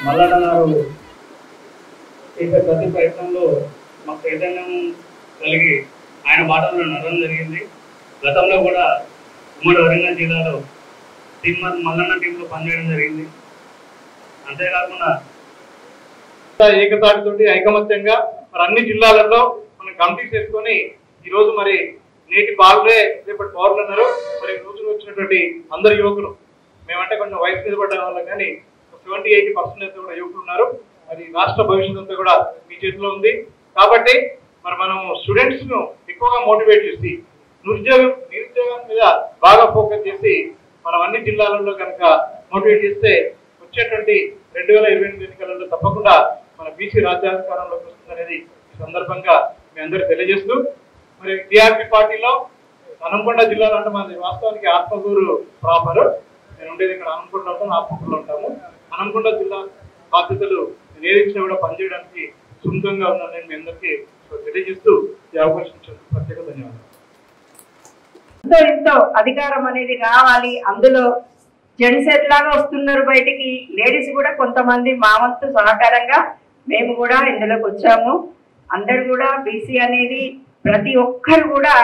మల్లన్న గారు చేసే ప్రతి ప్రయత్నంలో మాకు చైతన్యం కలిగి ఆయన బాటలో నడవడం జరిగింది. గతంలో కూడా ఉమ్మడి వరంగల్ జిల్లాలో మల్లన్న టీంలో పనిచేయడం జరిగింది. అంతేకాకుండా ఏకతాటితోటి ఐకమత్యంగా మరి అన్ని జిల్లాలలో మనం కమిటీస్ చేసుకొని ఈరోజు మరి నేటి బాలురే రేపటి పౌరులు ఉన్నారు. మరి రోజులు వచ్చినటువంటి అందరు యువకులు మేమంటే కొంచెం వయసు మీద పడ్డ వాళ్ళం కానీ 70-80% కూడా యువకులు ఉన్నారు. మరి రాష్ట్ర భవిష్యత్తు అంతా కూడా మీ చేతిలో ఉంది. కాబట్టి మరి మనం స్టూడెంట్స్ ను ఎక్కువగా మోటివేట్ చేసి నిరుద్యోగం మీద బాగా ఫోకస్ చేసి మనం అన్ని జిల్లాలలో కనుక మోటివేట్ చేస్తే వచ్చేటువంటి 2028 ఎన్నికలలో తప్పకుండా మన బీసీ రాజ్యాధికారంలోకి వస్తుందనేది ఈ సందర్భంగా మీ అందరూ తెలియజేస్తూ మరి టీఆర్పీ పార్టీలో హన్మకొండ జిల్లాలో అంటే మనది వాస్తవానికి ఆత్మకూరు ప్రాపర్. నేను ఉండేది ఇక్కడ హన్మకొండలో ఉంటాను, ఆత్మకూరులో ఉంటాము. హన్మకొండ జిల్లా బాధ్యతలు నేర్పించినా కూడా పనిచేయడానికి సుముఖంగా ఉన్నాను మీ అందరికీ తెలియజేస్తూ ఈ అవకాశం ఇచ్చినందుకు ప్రత్యేక ధన్యవాదాలు. ఎంతో అధికారం అనేది రావాలి. అందులో జెంట్స్ ఎట్లాగా వస్తున్నారు బయటికి, లేడీస్ కూడా కొంతమంది మా వంతు సహకారంగా మేము కూడా ఇందులోకి వచ్చాము. అందరు కూడా బీసీ అనేది ప్రతి ఒక్కరు కూడా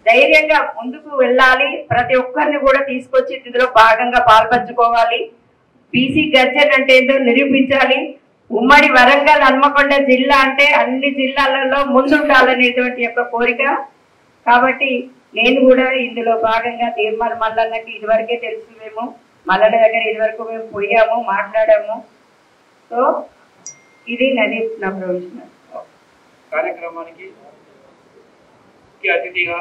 ధైర్యంగా ముందుకు వెళ్ళాలి. ప్రతి ఒక్కరిని కూడా తీసుకొచ్చి ఇందులో భాగంగా పాల్పంచుకోవాలి. బీసీ గర్జన్ అంటే ఏంటో నిరూపించాలి. ఉమ్మడి వరంగల్ హన్మకొండ జిల్లా అంటే అన్ని జిల్లాలలో ముందుండాలనేటువంటి యొక్క కోరిక. కాబట్టి నేను కూడా ఇందులో భాగంగా తీర్మాన మల్లన్నకి ఇదివరకే తెలుసు, మేము మల్లన్న దగ్గర ఇదివరకు మేము పోయాము, మాట్లాడాము. సో ఇది నది నా ప్రొఫెషనల్ కార్యక్రమానికి ముఖ్య అతిథిగా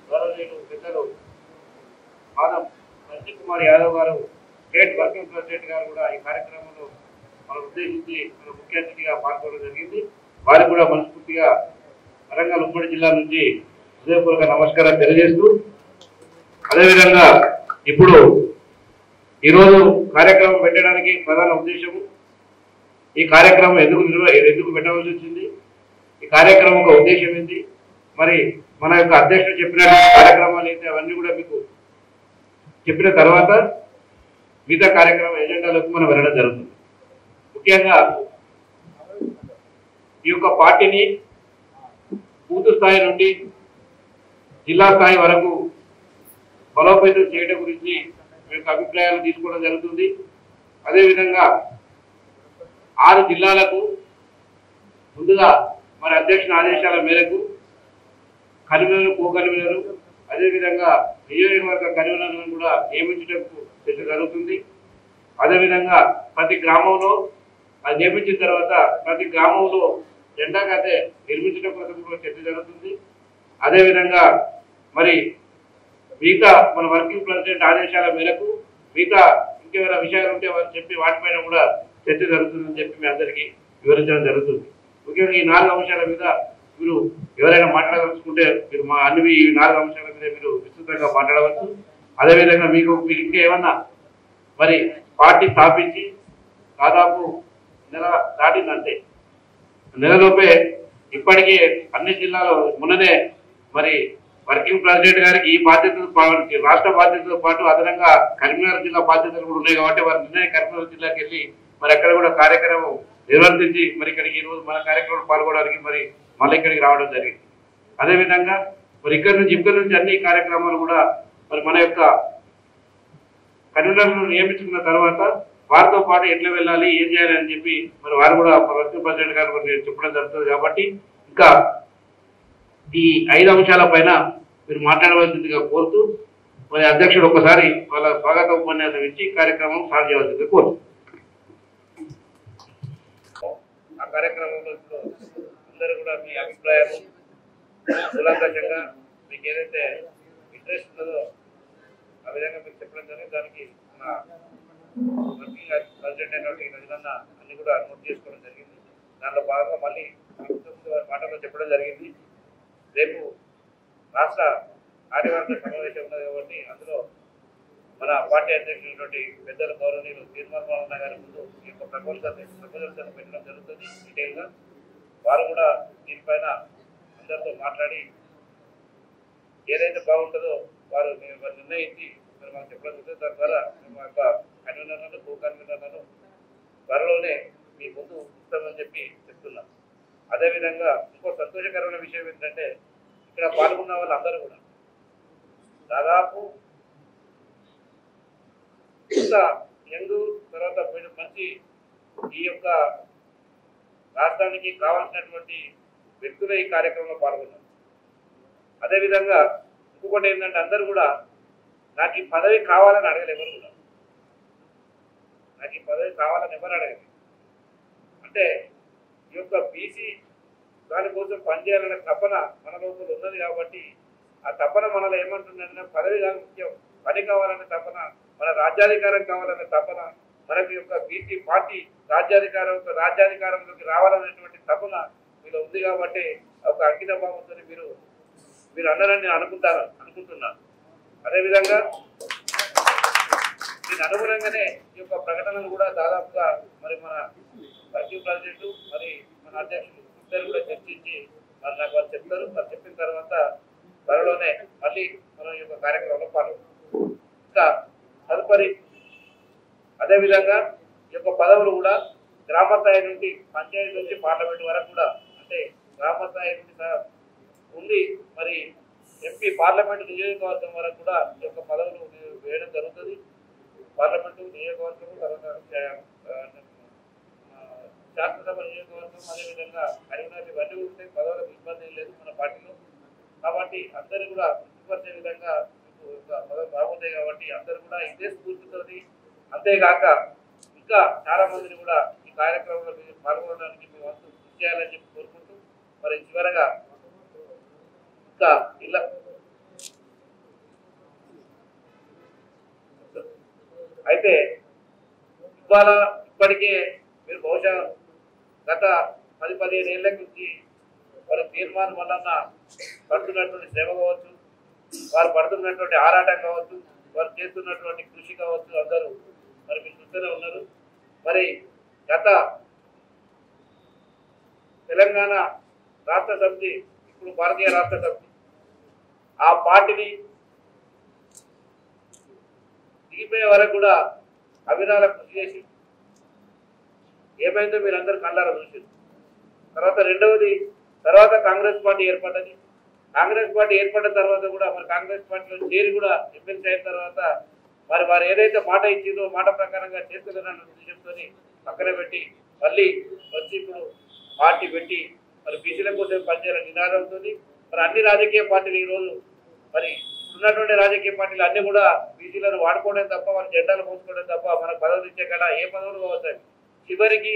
గౌరవనీయులు పెద్దలు మాధవ్ సంజయ్ కుమార్ యాదవ్ గారు, స్టేట్ వర్కింగ్ ప్రెసిడెంట్ గారు కూడా ఈ కార్యక్రమంలో మనం ఉద్దేశించి మన ముఖ్య అతిథిగా పాల్గొనడం జరిగింది. వారికి కూడా మనస్ఫూర్తిగా వరంగల్ ఉమ్మడి జిల్లా నుంచి హృదయపూర్వక నమస్కారాలు తెలియజేస్తూ, అదేవిధంగా ఇప్పుడు ఈరోజు కార్యక్రమం పెట్టడానికి ప్రధాన ఉద్దేశము, ఈ కార్యక్రమం ఎందుకు పెట్టవలసి వచ్చింది, ఈ కార్యక్రమం ఒక ఉద్దేశం ఏంటి, మరి మన యొక్క అధ్యక్షుడు చెప్పిన కార్యక్రమాలు ఏంటి, అవన్నీ కూడా మీకు చెప్పిన తర్వాత మిగతా కార్యక్రమం ఎజెండాలకు మనం వెళ్ళడం జరుగుతుంది. ముఖ్యంగా ఈ యొక్క పార్టీని బూత్ స్థాయి నుండి జిల్లా స్థాయి వరకు బలోపేతం చేయడం గురించి మీకు అభిప్రాయాలు తీసుకోవడం జరుగుతుంది. అదేవిధంగా 6 జిల్లాలకు ముందుగా మరి అధ్యక్షుని ఆదేశాల మేరకు కన్వీనర్, కో కన్వీనర్, అదేవిధంగా నియోజకవర్గ కన్వీనర్లను కూడా నియమించడానికి చర్చ జరుగుతుంది. అదేవిధంగా ప్రతి గ్రామంలో అది నియమించిన తర్వాత ప్రతి గ్రామంలో జెండా కథే నిర్మించడం కోసం కూడా చర్చ జరుగుతుంది. అదేవిధంగా మరి మిగతా మన వర్కింగ్ ప్రెసిడెంట్ ఆదేశాల మేరకు మిగతా ఇంకేమైనా విషయాలు ఉంటే వారు చెప్పి వాటిపైన కూడా చర్చ జరుగుతుందని చెప్పి మీ అందరికీ వివరించడం జరుగుతుంది. ముఖ్యంగా ఈ 4 అంశాల మీద మీరు ఎవరైనా మాట్లాడదలుచుకుంటే మీరు మా అన్ని ఈ 4 అంశాల మీద మీరు విస్తృతంగా మాట్లాడవచ్చు. అదేవిధంగా మీకు ఇంకా ఏమన్నా మరి పార్టీ స్థాపించి దాదాపు నెల దాటిందంటే నెలలోపే ఇప్పటికీ అన్ని జిల్లాలో మొన్ననే మరి వర్కింగ్ ప్రెసిడెంట్ గారికి ఈ బాధ్యతలు రాష్ట్ర బాధ్యతలతో పాటు అదనంగా కరీంనగర్ జిల్లా బాధ్యతలు కూడా ఉన్నాయి. కాబట్టి వారు నిన్నే కరీంనగర్ జిల్లాకి వెళ్ళి మరి అక్కడ కూడా కార్యక్రమం నిర్వర్తించి మరి ఇక్కడికి ఈరోజు మన కార్యక్రమం పాల్గొనడానికి మరి మళ్ళీ ఇక్కడికి రావడం జరిగింది. అదేవిధంగా మరి ఇక్కడ నుంచి అన్ని కార్యక్రమాలు కూడా మరి మన యొక్క కన్వీనర్లను నియమించుకున్న తర్వాత వారితో పాటు ఎట్లా వెళ్ళాలి, ఏం చేయాలి అని చెప్పి మరి వారు కూడా వర్కింగ్ ప్రెసిడెంట్ గారు చెప్పడం జరుగుతుంది. కాబట్టి ఇంకా ఈ 5 అంశాల పైన మీరు మాట్లాడవలసిందిగా కోరుతూ మరి అధ్యక్షుడు ఒక్కసారి వాళ్ళ స్వాగత ఉపన్యాసం ఇచ్చి కార్యక్రమం స్టార్ట్ చేయవలసిందిగా కోరుతూ ఆ కార్యక్రమంలో అందరూ కూడా మీ అభిప్రాయాలు కూలంకషంగా మీకు ఏదైతే ఇంట్రెస్ట్ ఉందో ఆ విధంగా మీకు చెప్పడం జరిగింది. దానికి మన వర్కింగ్ ప్రెసిడెంట్ అయినటువంటి రజనన్న అన్ని కూడా నోట్ చేసుకోవడం జరిగింది. దాంట్లో భాగంగా మళ్ళీ మాటల్లో చెప్పడం జరిగింది. రేపు రాష్ట్ర కార్యవర్గ సమావేశం ఉన్నది కాబట్టి అందులో మన పార్టీ అధ్యక్షులైనటువంటి పెద్దల గౌరవనీయులు తీర్మాన గారి ముందు ఈ యొక్క ప్రపోజల్స్ పెట్టడం జరుగుతుంది డీటెయిల్గా. వారు కూడా దీనిపైన అందరితో మాట్లాడి ఏదైతే బాగుంటుందో వారు నిర్ణయించి మరి మాకు చెప్పడం జరుగుతుంది. దాని ద్వారా మేము యొక్క కన్వీనర్లను, కో కన్వీనర్లను త్వరలోనే మీ ముందు ఇస్తామని చెప్పి చెప్తున్నాం. అదేవిధంగా ఇంకో సంతోషకరమైన విషయం ఏంటంటే ఇక్కడ పాల్గొన్న వాళ్ళందరూ కూడా దాదాపు ఇంత యంగ్ తర్వాత మంచి ఈ యొక్క రాష్ట్రానికి కావాల్సినటువంటి వ్యక్తులు ఈ కార్యక్రమంలో పాల్గొన్నారు. అదేవిధంగా ఇంకొకటి ఏంటంటే అందరూ కూడా నాకు ఈ పదవి కావాలని అడగలేదు. ఎవరు కూడా నాకు ఈ పదవి కావాలని ఎవరు అడగలేదు. అంటే ఈ యొక్క బీసీ దానికోసం పనిచేయాలనే తపన మన లోపల ఉన్నది కాబట్టి ఆ తపన మనలో ఏమంటుందంటే పదవి కాదు ముఖ్యం, పని కావాలనే తపన, మన రాజ్యాధికారం కావాలనే తపన, మనకి యొక్క బీసీ పార్టీ రాజ్యాధికారంలోకి రావాలనేటువంటి తపన మీలో ఉంది కాబట్టి ఒక అంకిత భావంతో మీరు అన్నారని నేను అనుకుంటున్నాను. అదేవిధంగా దీని అనుగుణంగానే ఈ యొక్క ప్రకటనలు కూడా దాదాపుగా మరి మన వర్కింగ్ ప్రెసిడెంట్ మరి మన అధ్యక్షులు ఇద్దరు కూడా చర్చించి మరి నాకు వాళ్ళు చెప్తారు. మరి చెప్పిన తర్వాత త్వరలోనే మళ్ళీ మనం ఈ యొక్క కార్యక్రమంలో పాల్గొంటాం. ఇంకా తదుపరి అదేవిధంగా ఈ యొక్క పదవులు కూడా గ్రామ స్థాయి నుండి పంచాయతీ నుంచి పార్లమెంట్ వరకు కూడా అంటే గ్రామ స్థాయి నుండి ఉండి మరి ఎంపీ పార్లమెంటు నియోజకవర్గం వరకు కూడా ఈ యొక్క పదవులు వేయడం జరుగుతుంది. పార్లమెంటు నియోజకవర్గం తర్వాత శాసనసభ నియోజకవర్గం అదేవిధంగా కరీంనగర్ ఇవన్నీ ఉంటాయి. పదవులకు ఇబ్బంది లేదు మన పార్టీలో కాబట్టి అందరూ కూడా తృప్తిపరిచే విధంగా పదవులు బాగుంటాయి కాబట్టి అందరూ కూడా ఇదే స్ఫూర్తితోటి అంతేగాక ఇంకా చాలా మందిని కూడా ఈ కార్యక్రమంలో పాల్గొనడానికి మీ వంతు కృషి చేయాలని చెప్పి కోరుకుంటూ మరి చివరగా ఇంకా ఇలా అయితే ఇవాళ ఇప్పటికే మీరు బహుశా గత 10-15 ఏళ్ల నుంచి వారి తీర్మానం వలన పడుతున్నటువంటి శ్రమ కావచ్చు, వారు పడుతున్నటువంటి ఆరాటం కావచ్చు, వారు చేస్తున్నటువంటి కృషి కావచ్చు, అందరూ మరి మీరు చూస్తూనే ఉన్నారు. మరి గత తెలంగాణ రాష్ట్ర సమితి ఇప్పుడు భారతీయ రాష్ట్ర సమితి ఆ పార్టీని దిగిపోయే వరకు కూడా అవిరాల కృషి చేసి ఏమైందో మీరందరూ కళ్ళారా చూసారు. తర్వాత రెండవది తర్వాత కాంగ్రెస్ పార్టీ ఏర్పడ్డది. కాంగ్రెస్ పార్టీ ఏర్పడిన తర్వాత కూడా మరి కాంగ్రెస్ పార్టీలో చేరి కూడా ఎమ్మెల్సీ అయిన తర్వాత మరి వారు ఏదైతే మాట ఇచ్చిందో మాట ప్రకారంగా చేస్తున్నారన్న ఉద్దేశంతో పక్కన పెట్టి మళ్ళీ వచ్చి ఇప్పుడు పార్టీ పెట్టి మరి బీసీల కోసం పనిచేయాలని నినాదంతో మరి అన్ని రాజకీయ పార్టీలు ఈరోజు మరి ఉన్నటువంటి రాజకీయ పార్టీలు అన్ని కూడా బీసీలను వాడుకోవడం తప్ప వాళ్ళ జెండాలు మోసుకోవడం తప్ప మనకు పదవులు ఇచ్చే కదా ఏ పదవులు కావచ్చు చివరికి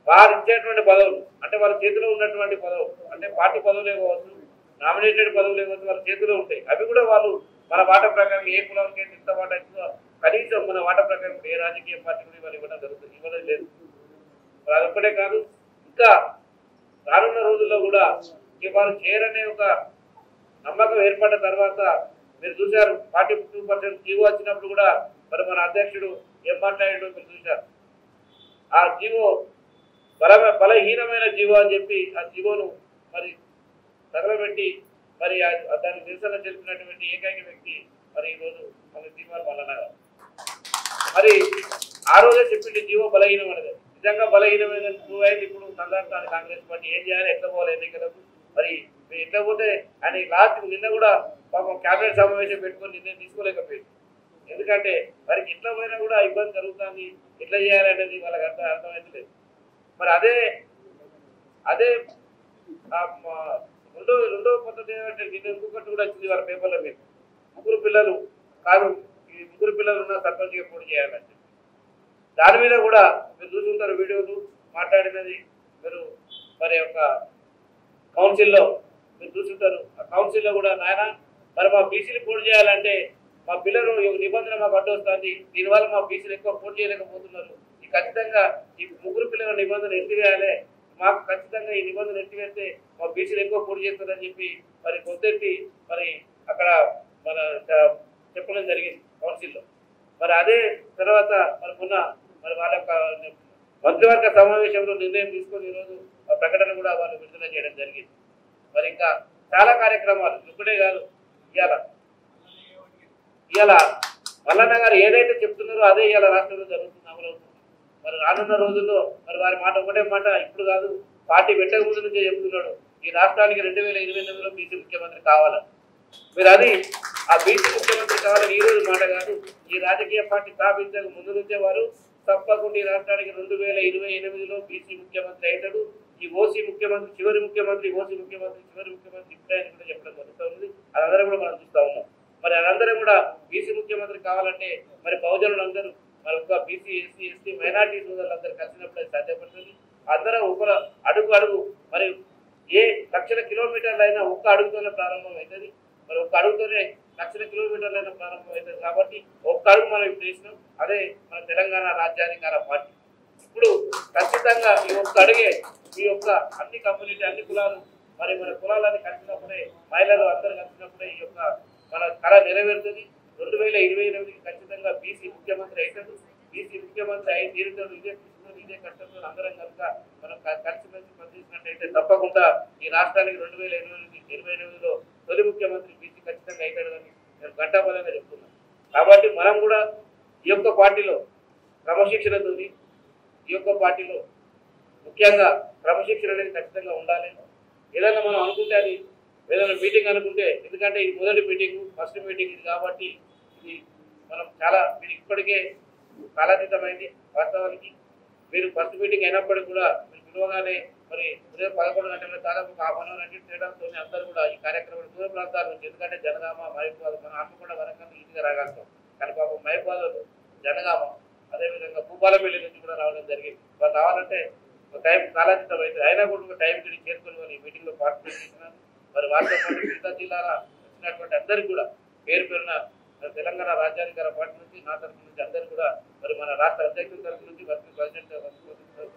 వారు ఇచ్చేటువంటి పదవులు అంటే వాళ్ళ చేతిలో ఉన్నటువంటి పదవులు అంటే పార్టీ పదవులే కావచ్చు, నామినేటెడ్ పదవులే కావచ్చు, వాళ్ళ చేతిలో ఉంటాయి. అవి కూడా వాళ్ళు మన వాట ప్రకారం ఏ కులానికి ఎంత వాట ఇస్తుందో కనీసం మన వాట ప్రకారం ఏ రాజకీయ పార్టీ కూడా వాళ్ళు ఇవ్వడం జరుగుతుంది, ఇవ్వడం లేదు. మరి అదొక్కటే కాదు ఇంకా రానున్న రోజుల్లో కూడా వారు చేయరనే ఒక నమ్మకం ఏర్పడిన తర్వాత మీరు చూశారు 42% జీవో వచ్చినప్పుడు కూడా మరి మన అధ్యక్షుడు ఏం మాట్లాడాడో మీరు చూశారు. ఆ జీవో బలహీనమైన జీవో అని చెప్పి ఆ జీవోను మరి తగలబెట్టి మరి దాన్ని నిరసన తెలిపినటువంటి ఏకైక వ్యక్తి మరి ఈరోజు మన తీర్మానం వలన మరి ఆ రోజే చెప్పింది జీవో బలహీనమైనది. నిజంగా బలహీనమైన అయితే ఇప్పుడు సందర్భాన్ని కాంగ్రెస్ పార్టీ ఏం చేయాలి, ఎట్లా పోవాలి ఎన్నికలకు మరి ఎట్లా పోతే ఆయన లాస్ట్ నిన్న కూడా పాపం క్యాబినెట్ సమావేశం పెట్టుకొని నిర్ణయం తీసుకోలేకపోయింది. ఎందుకంటే వారికి ఎట్లా పోయినా కూడా ఇబ్బంది జరుగుతుంది, ఎట్లా చేయాలనేది వాళ్ళకి అర్థమైతే లేదు. మరి అదే రెండో పద్ధతి ఏమంటే నిన్న ఇంకొకటి కూడా వచ్చింది వాళ్ళ పేపర్లో మీరు ముగ్గురు పిల్లలు కాదు ఈ ముగ్గురు పిల్లలు ఉన్న సర్పంచ్గా పోటీ చేయాలని చెప్పి దాని మీద కూడా మీరు చూసుకుంటారు వీడియోలు మాట్లాడినది మీరు మరి యొక్క కౌన్సిల్లో మీరు చూసుకుంటారు. ఆ కౌన్సిల్లో కూడా నాయన మరి మా బీసీలు పోటీ చేయాలంటే మా పిల్లలు నిబంధన మాకు అడ్డు వస్తుంది, దీనివల్ల మా బీసీలు ఎక్కువ పోటీ చేయలేకపోతున్నారు, ఈ ఖచ్చితంగా ఈ ముగ్గురు పిల్లల నిబంధన ఎత్తివేయాలి, మాకు ఖచ్చితంగా ఈ నిబంధన ఎత్తివేస్తే మా బీసీలు ఎక్కువ పోటీ చేస్తారని చెప్పి మరి కొద్దెత్తి మరి అక్కడ మన చెప్పడం జరిగింది కౌన్సిల్లో. మరి అదే తర్వాత మరి మొన్న మరి వాళ్ళ యొక్క మంత్రివర్గ సమావేశంలో నిర్ణయం తీసుకొని ఈరోజు ప్రకటన కూడా వాళ్ళు విడుదల చేయడం జరిగింది. మరి ఇంకా చాలా కార్యక్రమాలు ఇప్పుడే కాదు ఇవాళ మల్లన్న గారు ఏదైతే చెప్తున్నారో అదే ఇవాళ రాష్ట్రంలో జరుగుతుంది, అమలవుతుంది. మరి రానున్న రోజుల్లో మరి వారి మాట ఒకటే మాట ఇప్పుడు కాదు, పార్టీ పెట్టక ముందు నుంచే చెప్తున్నాడు, ఈ రాష్ట్రానికి 2028లో బీసీ ముఖ్యమంత్రి కావాలని. మీరు అది ఆ బీసీ ముఖ్యమంత్రి కావాలని ఈ రోజు మాట కాదు, ఈ రాజకీయ పార్టీ స్థాపించక ముందు నుంచే వారు తప్పకుండా ఈ రాష్ట్రానికి 2028లో బీసీ ముఖ్యమంత్రి అవుతాడు, ఈ ఓసీ ముఖ్యమంత్రి చివరి ముఖ్యమంత్రి, ఓసీ ముఖ్యమంత్రి చివరి ముఖ్యమంత్రి ఇప్పుడైనా కూడా చెప్పడం జరుగుతుంది. అదందరూ కూడా మనం చూస్తా ఉన్నాం. మరి అదందరూ కూడా బీసీ ముఖ్యమంత్రి కావాలంటే మరి బహుజనులందరూ మరి ఒక బీసీ ఎస్సీ ఎస్టీ మైనార్టీ సోదరులందరూ కలిసినప్పుడు అది సాధ్యపడుతుంది. అందరూ ఒక అడుగు మరి ఏ లక్షల కిలోమీటర్లైనా ఒక్క అడుగుతోనే ప్రారంభం అవుతుంది. మరి ఒక్క అడుగుతోనే లక్షల కిలోమీటర్లైనా ప్రారంభం అవుతుంది. కాబట్టి ఒక్క అడుగు మనం ఇప్పుడు వేసినాం, అదే మన తెలంగాణ రాజ్యాధికార పార్టీ. ఇప్పుడు ఖచ్చితంగా ఈ ఒక్క అడుగే ఈ యొక్క అన్ని కమ్యూనిటీ అన్ని కులాలు మరి మన కులాలని కలిసినప్పుడే మహిళలు అందరూ కలిసినప్పుడే ఈ యొక్క మన కళ నెరవేరుతుంది. 2028కి ఖచ్చితంగా బీసీ ముఖ్యమంత్రి అవుతాడు. బీసీ ముఖ్యమంత్రి అయి తీరుతాడు. ఇదే కృష్ణుడు ఇదే కష్టంతో అందరం కనుక మనం కలిసిమెలిసి పనిచేసినట్టయితే తప్పకుండా ఈ రాష్ట్రానికి 2028లో తొలి ముఖ్యమంత్రి బీసీ ఖచ్చితంగా అవుతాడు అని నేను ఘంటాపరంగా చెప్తున్నాను. కాబట్టి మనం కూడా ఈ యొక్క పార్టీలో క్రమశిక్షణతో ఈ యొక్క పార్టీలో ముఖ్యంగా క్రమశిక్షణ అనేది ఖచ్చితంగా ఉండాలి. ఏదైనా మనం అనుకుంటే అది ఏదైనా మీటింగ్ అనుకుంటే, ఎందుకంటే ఇది మొదటి మీటింగ్, ఫస్ట్ మీటింగ్ ఇది కాబట్టి ఇది మనం చాలా మీరు ఇప్పటికే కాలాతీతమైంది. వాస్తవానికి మీరు ఫస్ట్ మీటింగ్ అయినప్పటికీ కూడా మీరు పిలవగానే మరి ఉదయం 11 గంటల దాదాపు ఒక హాఫ్ అన్ అవర్ అంటే తేడాతో అందరూ కూడా ఈ కార్యక్రమం దూర ప్రాంతాల నుంచి, ఎందుకంటే జనగామ మహబూబాద్ మన ఆత్మకొండ వరంగల్ ఈజీగా రాగలుగుతాం, కానీ పాపం మహబూబాద్ జనగామ అదేవిధంగా భూపాలపల్లి నుంచి కూడా రావడం జరిగింది. వాళ్ళు రావాలంటే టైం కాలాతీతం అయితే అయినా కూడా ఒక టైం చేరుకొని వాళ్ళు ఈ మీటింగ్లో పార్టిసిపేట్ చేసినారు. మరి వారితో పాటు మిగతా జిల్లాల వచ్చినటువంటి అందరికీ కూడా పేరు పేరున తెలంగాణ రాజ్యాధికార పార్టీ నుంచి నా తరఫు నుంచి అందరూ కూడా మరి మన రాష్ట్ర అధ్యక్షుల తరఫు నుంచి వర్కింగ్ ప్రెసిడెంట్ తరఫు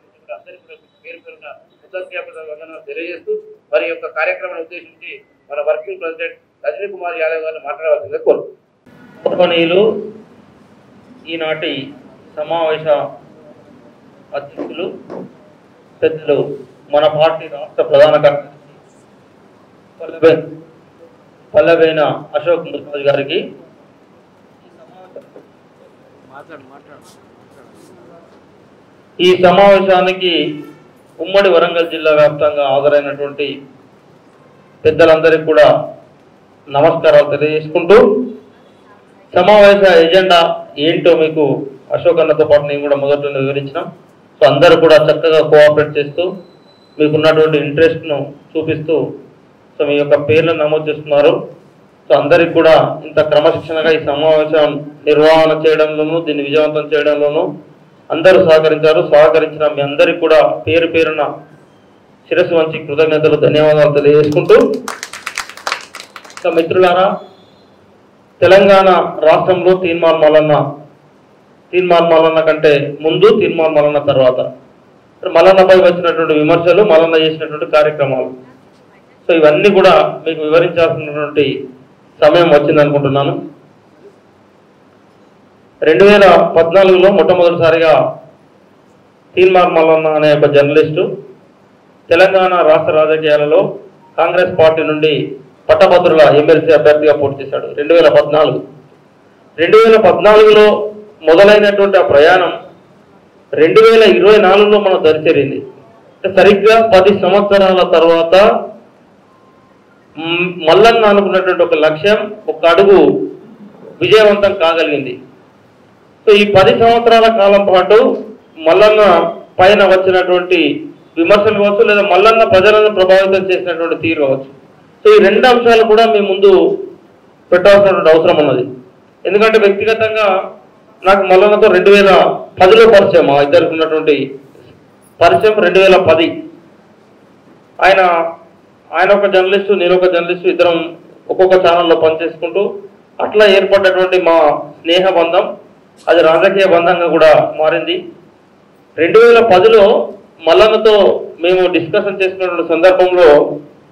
నుంచి కూడా అందరూ కూడా పేరు పేరున వందనాలు తెలియజేస్తూ మరి యొక్క కార్యక్రమాన్ని ఉద్దేశించి మన వర్కింగ్ ప్రెసిడెంట్ రజనీ కుమార్ యాదవ్ గారిని మాట్లాడవలసిందిగా కోరుతున్నాను. ఈనాటి సమావేశ అధ్యక్షులు పెద్దలు మన పార్టీ రాష్ట్ర ప్రధాన కార్యదర్శి పల్లెబైన అశోక్ ముస్తాజ్ గారికి, ఈ సమావేశానికి ఉమ్మడి వరంగల్ జిల్లా వ్యాప్తంగా హాజరైనటువంటి పెద్దలందరికీ కూడా నమస్కారాలు తెలియజేసుకుంటూ, సమావేశ ఎజెండా ఏంటో మీకు అశోక్ అన్నతో పాటు నేను కూడా మొదట్లో వివరించినాం. సో అందరూ కూడా చక్కగా కోఆపరేట్ చేస్తూ మీకున్నటువంటి ఇంట్రెస్ట్ను చూపిస్తూ సో మీ యొక్క పేర్లను నమోదు చేస్తున్నారు. సో అందరికి కూడా ఇంత క్రమశిక్షణగా ఈ సమావేశం నిర్వహణ చేయడంలోనూ దీన్ని విజయవంతం చేయడంలోనూ అందరూ సహకరించారు. సహకరించిన మీ అందరికీ కూడా పేరు పేరున శిరస్సు వంచి కృతజ్ఞతలు ధన్యవాదాలు తెలియజేసుకుంటూ, సో మిత్రులారా, తెలంగాణ రాష్ట్రంలో తీన్మార్ మల్లన్న కంటే ముందు, తీన్మార్ మల్లన్న తర్వాత మల్లన్నపై వచ్చినటువంటి విమర్శలు, మల్లన్న చేసినటువంటి కార్యక్రమాలు, సో ఇవన్నీ కూడా మీకు వివరించాల్సినటువంటి సమయం వచ్చిందనుకుంటున్నాను. 2014లో మొట్టమొదటిసారిగా తీన్మార్ మల్లన్న అనే ఒక జర్నలిస్టు తెలంగాణ రాష్ట్ర రాజకీయాలలో కాంగ్రెస్ పార్టీ నుండి పట్టభద్రుల ఎమ్మెల్సీ అభ్యర్థిగా పోటీ చేశాడు. 2014లో మొదలైనటువంటి ఆ ప్రయాణం 2024లో మనం దరిచేరింది. సరిగ్గా 10 సంవత్సరాల తర్వాత మల్లన్న అనుకున్నటువంటి ఒక లక్ష్యం, ఒక అడుగు విజయవంతం కాగలిగింది. సో ఈ 10 సంవత్సరాల కాలం పాటు మల్లన్న పైన వచ్చినటువంటి విమర్శలు కావచ్చు, లేదా మల్లన్న ప్రజలను ప్రభావితం చేసినటువంటి తీరు కావచ్చు. సో ఈ 2 అంశాలు కూడా మీ ముందు పెట్టాల్సినటువంటి అవసరం ఉన్నది. ఎందుకంటే వ్యక్తిగతంగా నాకు మల్లన్నతో 2010లో పరిచయం, మా ఇద్దరికి ఉన్నటువంటి పరిచయం 2010. ఆయన ఒక జర్నలిస్టు, నేను ఒక జర్నలిస్టు, ఇద్దరం ఒక్కొక్క ఛానల్లో పనిచేసుకుంటూ అట్లా ఏర్పడినటువంటి మా స్నేహ బంధం అది రాజకీయ బంధంగా కూడా మారింది. 2010లో మల్లన్నతో మేము డిస్కషన్ చేసినటువంటి సందర్భంలో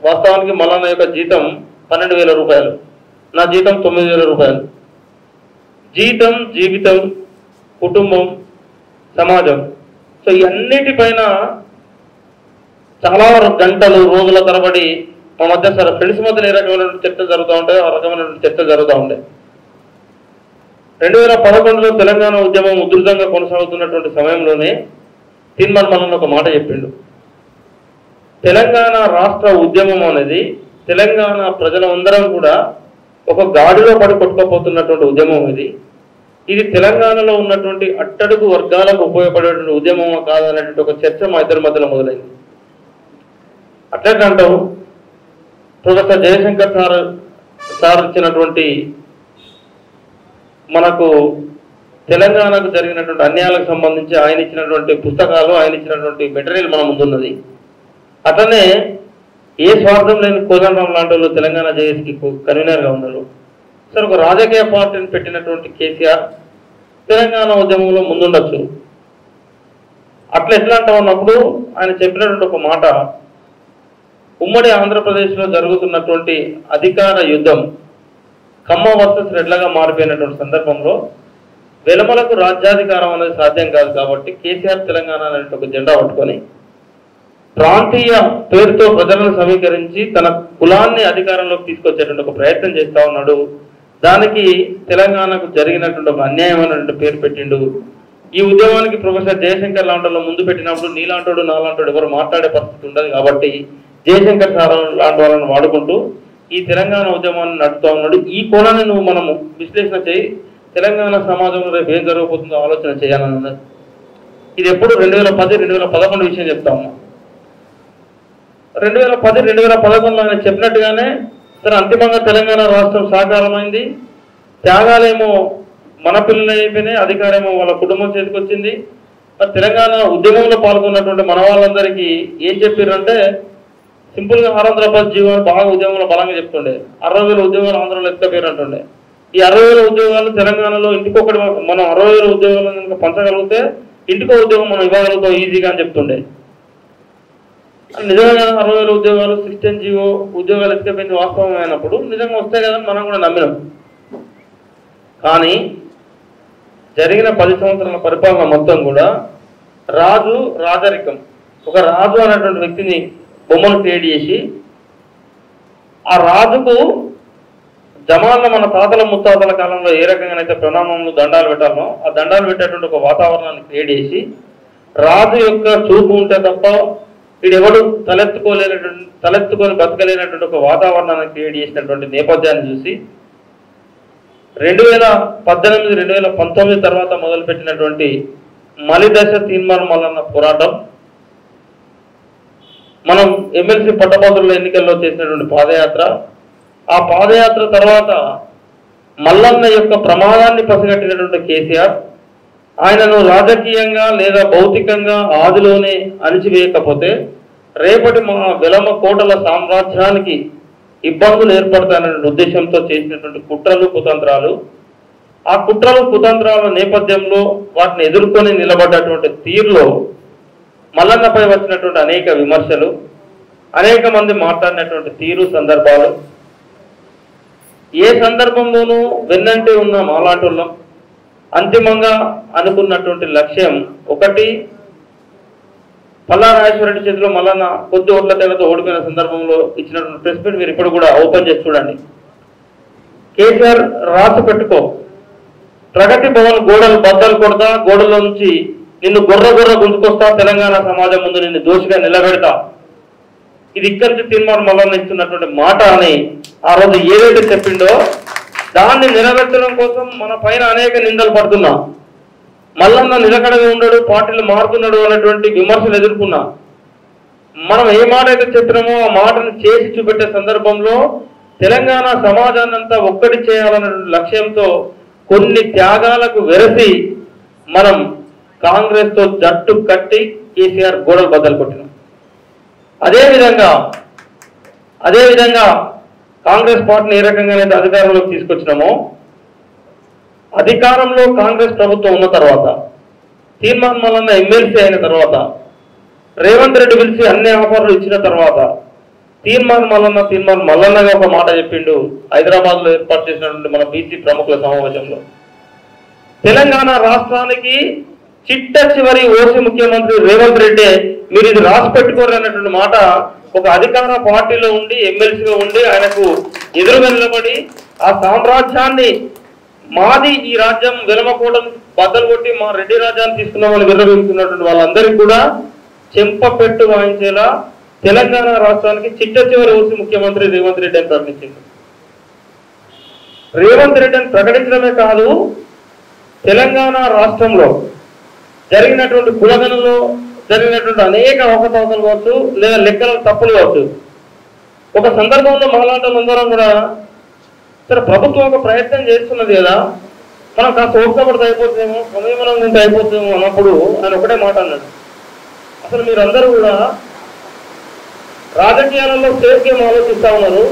వాస్తవానికి మల్లన్న యొక్క జీతం 12,000 రూపాయలు, నా జీతం 9,000 రూపాయలు. జీతం, జీవితం, కుటుంబం, సమాజం, సో ఈ అన్నిటిపైన చాలా గంటలు, రోజుల తరబడి మా మధ్య ఫ్రెండ్స్ మధ్యలో ఏ రకమైన చర్చలు జరుగుతూ ఉంటాయి, ఆ రకమైనటువంటి చర్చలు జరుగుతూ ఉంటాయి. 2011లో తెలంగాణ ఉద్యమం ఉధృతంగా కొనసాగుతున్నటువంటి సమయంలోనే తీన్మార్ మల్లన్న ఒక మాట చెప్పిండు. తెలంగాణ రాష్ట్ర ఉద్యమం అనేది తెలంగాణ ప్రజలందరం కూడా ఒక గాడిలో పడి కొట్టుకుపోతున్నటువంటి ఉద్యమం ఇది తెలంగాణలో ఉన్నటువంటి అట్టడుగు వర్గాలకు ఉపయోగపడేటువంటి ఉద్యమం కాదనేటువంటి ఒక చర్చ మా ఇద్దరి మధ్యలో మొదలైంది. అట్లంటావు ప్రొఫెసర్ జయశంకర్ సార్ ఇచ్చినటువంటి మనకు తెలంగాణకు జరిగినటువంటి అన్యాయాలకు సంబంధించి ఆయన ఇచ్చినటువంటి పుస్తకాలు, ఆయన ఇచ్చినటువంటి మెటీరియల్ మన ముందున్నది. అట్లనే ఏ స్వార్థం లేని కోదండరాం లాంటి వాళ్ళు తెలంగాణ జేఏసీకి కన్వీనర్గా ఉన్నారు. సార్ ఒక రాజకీయ పార్టీని పెట్టినటువంటి కేసీఆర్ తెలంగాణ ఉద్యమంలో ముందుండొచ్చు. అట్లా ఎట్లా అంటా ఉన్నప్పుడు ఆయన చెప్పినటువంటి ఒక మాట, ఉమ్మడి ఆంధ్రప్రదేశ్లో జరుగుతున్నటువంటి అధికార యుద్ధం కమ్మ వర్సెస్ రెడ్లగా మారిపోయినటువంటి సందర్భంలో వెలమలకు రాజ్యాధికారం అనేది సాధ్యం కాదు కాబట్టి కేసీఆర్ తెలంగాణ అనే ఒక జెండా పట్టుకొని ప్రాంతీయ పేరుతో ప్రజలను సమీకరించి తన కులాన్ని అధికారంలోకి తీసుకొచ్చేటువంటి ఒక ప్రయత్నం చేస్తా ఉన్నాడు. దానికి తెలంగాణకు జరిగినటువంటి ఒక అన్యాయమైనటువంటి పేరు పెట్టిండు. ఈ ఉద్యమానికి ప్రొఫెసర్ జయశంకర్ లాంటి ముందు పెట్టినప్పుడు నీలాంటోడు నాలాంటోడు ఎవరు మాట్లాడే పరిస్థితి ఉండదు కాబట్టి జయశంకర్ సార్ లాంటి వాళ్ళని వాడుకుంటూ ఈ తెలంగాణ ఉద్యమాన్ని నడుపుతా ఉన్నాడు. ఈ కోణాన్ని నువ్వు మనము విశ్లేషణ చేయి, తెలంగాణ సమాజంలో రేపు ఏం జరగబోతుందో ఆలోచన చేయాలని ఉన్నది. ఇది ఎప్పుడు 2010-2011 విషయం చెప్తాము. 2010-2011లో ఆయన చెప్పినట్టుగానే సరే అంతిమంగా తెలంగాణ రాష్ట్రం సాకారమైంది. త్యాగాలేమో మన పిల్లలు అయిపోయినాయి, అధికారేమో వాళ్ళ కుటుంబం చేతికొచ్చింది. మరి తెలంగాణ ఉద్యమంలో పాల్గొన్నటువంటి మన వాళ్ళందరికీ ఏం చెప్పారంటే సింపుల్గా 600 జీవాలు బాగా ఉద్యమంలో బలంగా చెప్తుండే, 60,000 ఉద్యోగాలు ఆంధ్రలో ఎత్తపోయారు అంటుండే. ఈ 60,000 ఉద్యోగాలు తెలంగాణలో ఇంటికొకటి మనం 60,000 ఉద్యోగాలను కనుక పంచగలిగితే ఇంటికో ఉద్యోగం మనం ఇవ్వగలుగుతాం ఈజీగా అని చెప్తుండే. నిజంగా 60,000 ఉద్యోగాలు 16 జీవో ఉద్యోగాలు ఎత్తుకపోయింది వాస్తవం అయినప్పుడు నిజంగా వస్తాయి కదా మనం కూడా నమ్మినాం. కానీ జరిగిన 10 సంవత్సరాల పరిపాలన మొత్తం కూడా రాజరికం, ఒక రాజు అనేటువంటి వ్యక్తిని బొమ్మను క్రియేట్ చేసి ఆ రాజుకు జమాన్లో మన తాతల ముత్తాతల కాలంలో ఏ రకంగానైతే ప్రణామములు దండాలు పెట్టాలో ఆ దండాలు పెట్టేటువంటి ఒక వాతావరణాన్ని క్రియేట్ చేసి రాజు యొక్క చూపు ఉంటే తప్ప వీడెవడు తలెత్తుకొని బతకలేనటువంటి ఒక వాతావరణాన్ని క్రియేట్ చేసినటువంటి నేపథ్యాన్ని చూసి 2018-2019 తర్వాత మొదలుపెట్టినటువంటి మలిదశ తీన్మార్ మల్లన్న పోరాటం, మనం ఎమ్మెల్సీ పట్టభద్రుల ఎన్నికల్లో చేసినటువంటి పాదయాత్ర, ఆ పాదయాత్ర తర్వాత మల్లన్న యొక్క ప్రమాదాన్ని పసిగట్టినటువంటి కేసీఆర్ ఆయనను రాజకీయంగా లేదా భౌతికంగా ఆదిలోనే అణిచివేయకపోతే రేపటి మా వెలమ కోటల సామ్రాజ్యానికి ఇబ్బందులు ఏర్పడతాయనే ఉద్దేశంతో చేసినటువంటి కుట్రలు కుతంత్రాలు, ఆ కుట్రలు కుతంత్రాల నేపథ్యంలో వాటిని ఎదుర్కొని నిలబడ్డటువంటి తీరులో మల్లన్నపై వచ్చినటువంటి అనేక విమర్శలు, అనేక మంది మాట్లాడినటువంటి తీరు సందర్భాలు, ఏ సందర్భంలోనూ వెన్నంటి ఉన్న మాలాటోళ్ళం అంతిమంగా అనుకున్నటువంటి లక్ష్యం ఒకటి, పల్లారాజేశ్వరరెడ్డి చేతిలో మల్లన్న కొద్ది ఓట్ల తేడాతో ఓడిపోయిన సందర్భంలో ఇచ్చినటువంటి ప్రెస్ మీట్ మీరు ఇప్పుడు కూడా ఓపెన్ చేసి చూడండి. కేసీఆర్ రాసి పెట్టుకో, ప్రగతి భవన్ గోడలు బద్దలు కొడతా, గోడల నుంచి నిన్ను గొర్ర గుంజుకొస్తా, తెలంగాణ సమాజం ముందు నిన్ను దోషిగా నిలబెడతా. ఇది ఇక్కడి నుంచి తీన్మార్ మల్లన్న ఇస్తున్నటువంటి మాట అని ఆ రోజు ఏదైతే చెప్పిండో దాన్ని నెరవేర్చడం కోసం మన పైన అనేక నిందలు పడుతున్నా, మల్లన్న నిలకడగా ఉండడు, పార్టీలు మారుతున్నాడు అనేటువంటి విమర్శలు ఎదుర్కొన్నా. మనం ఏ మాట అయితే చెప్పినామో ఆ మాటను చేసి చూపెట్టే సందర్భంలో తెలంగాణ సమాజాన్ని అంతా ఒక్కటి చేయాలనే లక్ష్యంతో కొన్ని త్యాగాలకు వెరసి మనం కాంగ్రెస్తో జట్టు కట్టి కేసీఆర్ గోడలు బద్దలు కొట్టినాం. అదేవిధంగా కాంగ్రెస్ పార్టీని ఏ రకంగానైతే అధికారంలోకి తీసుకొచ్చినామో, అధికారంలో కాంగ్రెస్ ప్రభుత్వం ఉన్న తర్వాత, తీన్మార్ మల్లన్న ఎమ్మెల్సీ అయిన తర్వాత, రేవంత్ రెడ్డి పిలిచి అన్ని ఆఫర్లు ఇచ్చిన తర్వాత తీన్మార్ మల్లన్నగా ఒక మాట చెప్పిండు హైదరాబాద్లో ఏర్పాటు చేసినటువంటి మన బీసీ ప్రముఖుల సమావేశంలో. తెలంగాణ రాష్ట్రానికి చిట్ట చివరి ఓసీ ముఖ్యమంత్రి రేవంత్ రెడ్డి మీరు ఇది రాసి పెట్టుకోరు అన్నటువంటి మాట ఒక అధికార పార్టీలో ఉండి ఎమ్మెల్సీగా ఉండి ఆయనకు ఎదురుగా నిలబడి ఆ సామ్రాజ్యాన్ని మాది ఈ రాజ్యం వెలమకోవడం బద్దలు కొట్టి మా రెడ్డి రాజ్యాన్ని తీసుకున్నామని విర్రవీగుతున్నటువంటి వాళ్ళందరికీ కూడా చెంపపెట్టు వాయించేలా తెలంగాణ రాష్ట్రానికి చిట్ట చివరి ఊసి ముఖ్యమంత్రి రేవంత్ రెడ్డి అని ప్రకటించింది. రేవంత్ రెడ్డి అని ప్రకటించడమే కాదు, తెలంగాణ రాష్ట్రంలో జరిగినటువంటి కులగణంలో జరిగినటువంటి అనేక అవకతవకలు కావచ్చు, లేదా లెక్కల తప్పులు కావచ్చు. ఒక సందర్భంలో మాట్లాడటం కూడా సరే ప్రభుత్వం ఒక ప్రయత్నం చేస్తున్నది కదా, మనం కాస్త ఓపికపడితే అయిపోతుందేమో, సమయమనం ఉంటే అయిపోతుందేమో అన్నప్పుడు ఆయన ఒకటే మాట అన్నాడు, అసలు మీరందరూ కూడా రాజకీయాలలో సేఫ్ గేమ్ ఆలోచిస్తా ఉన్నారు.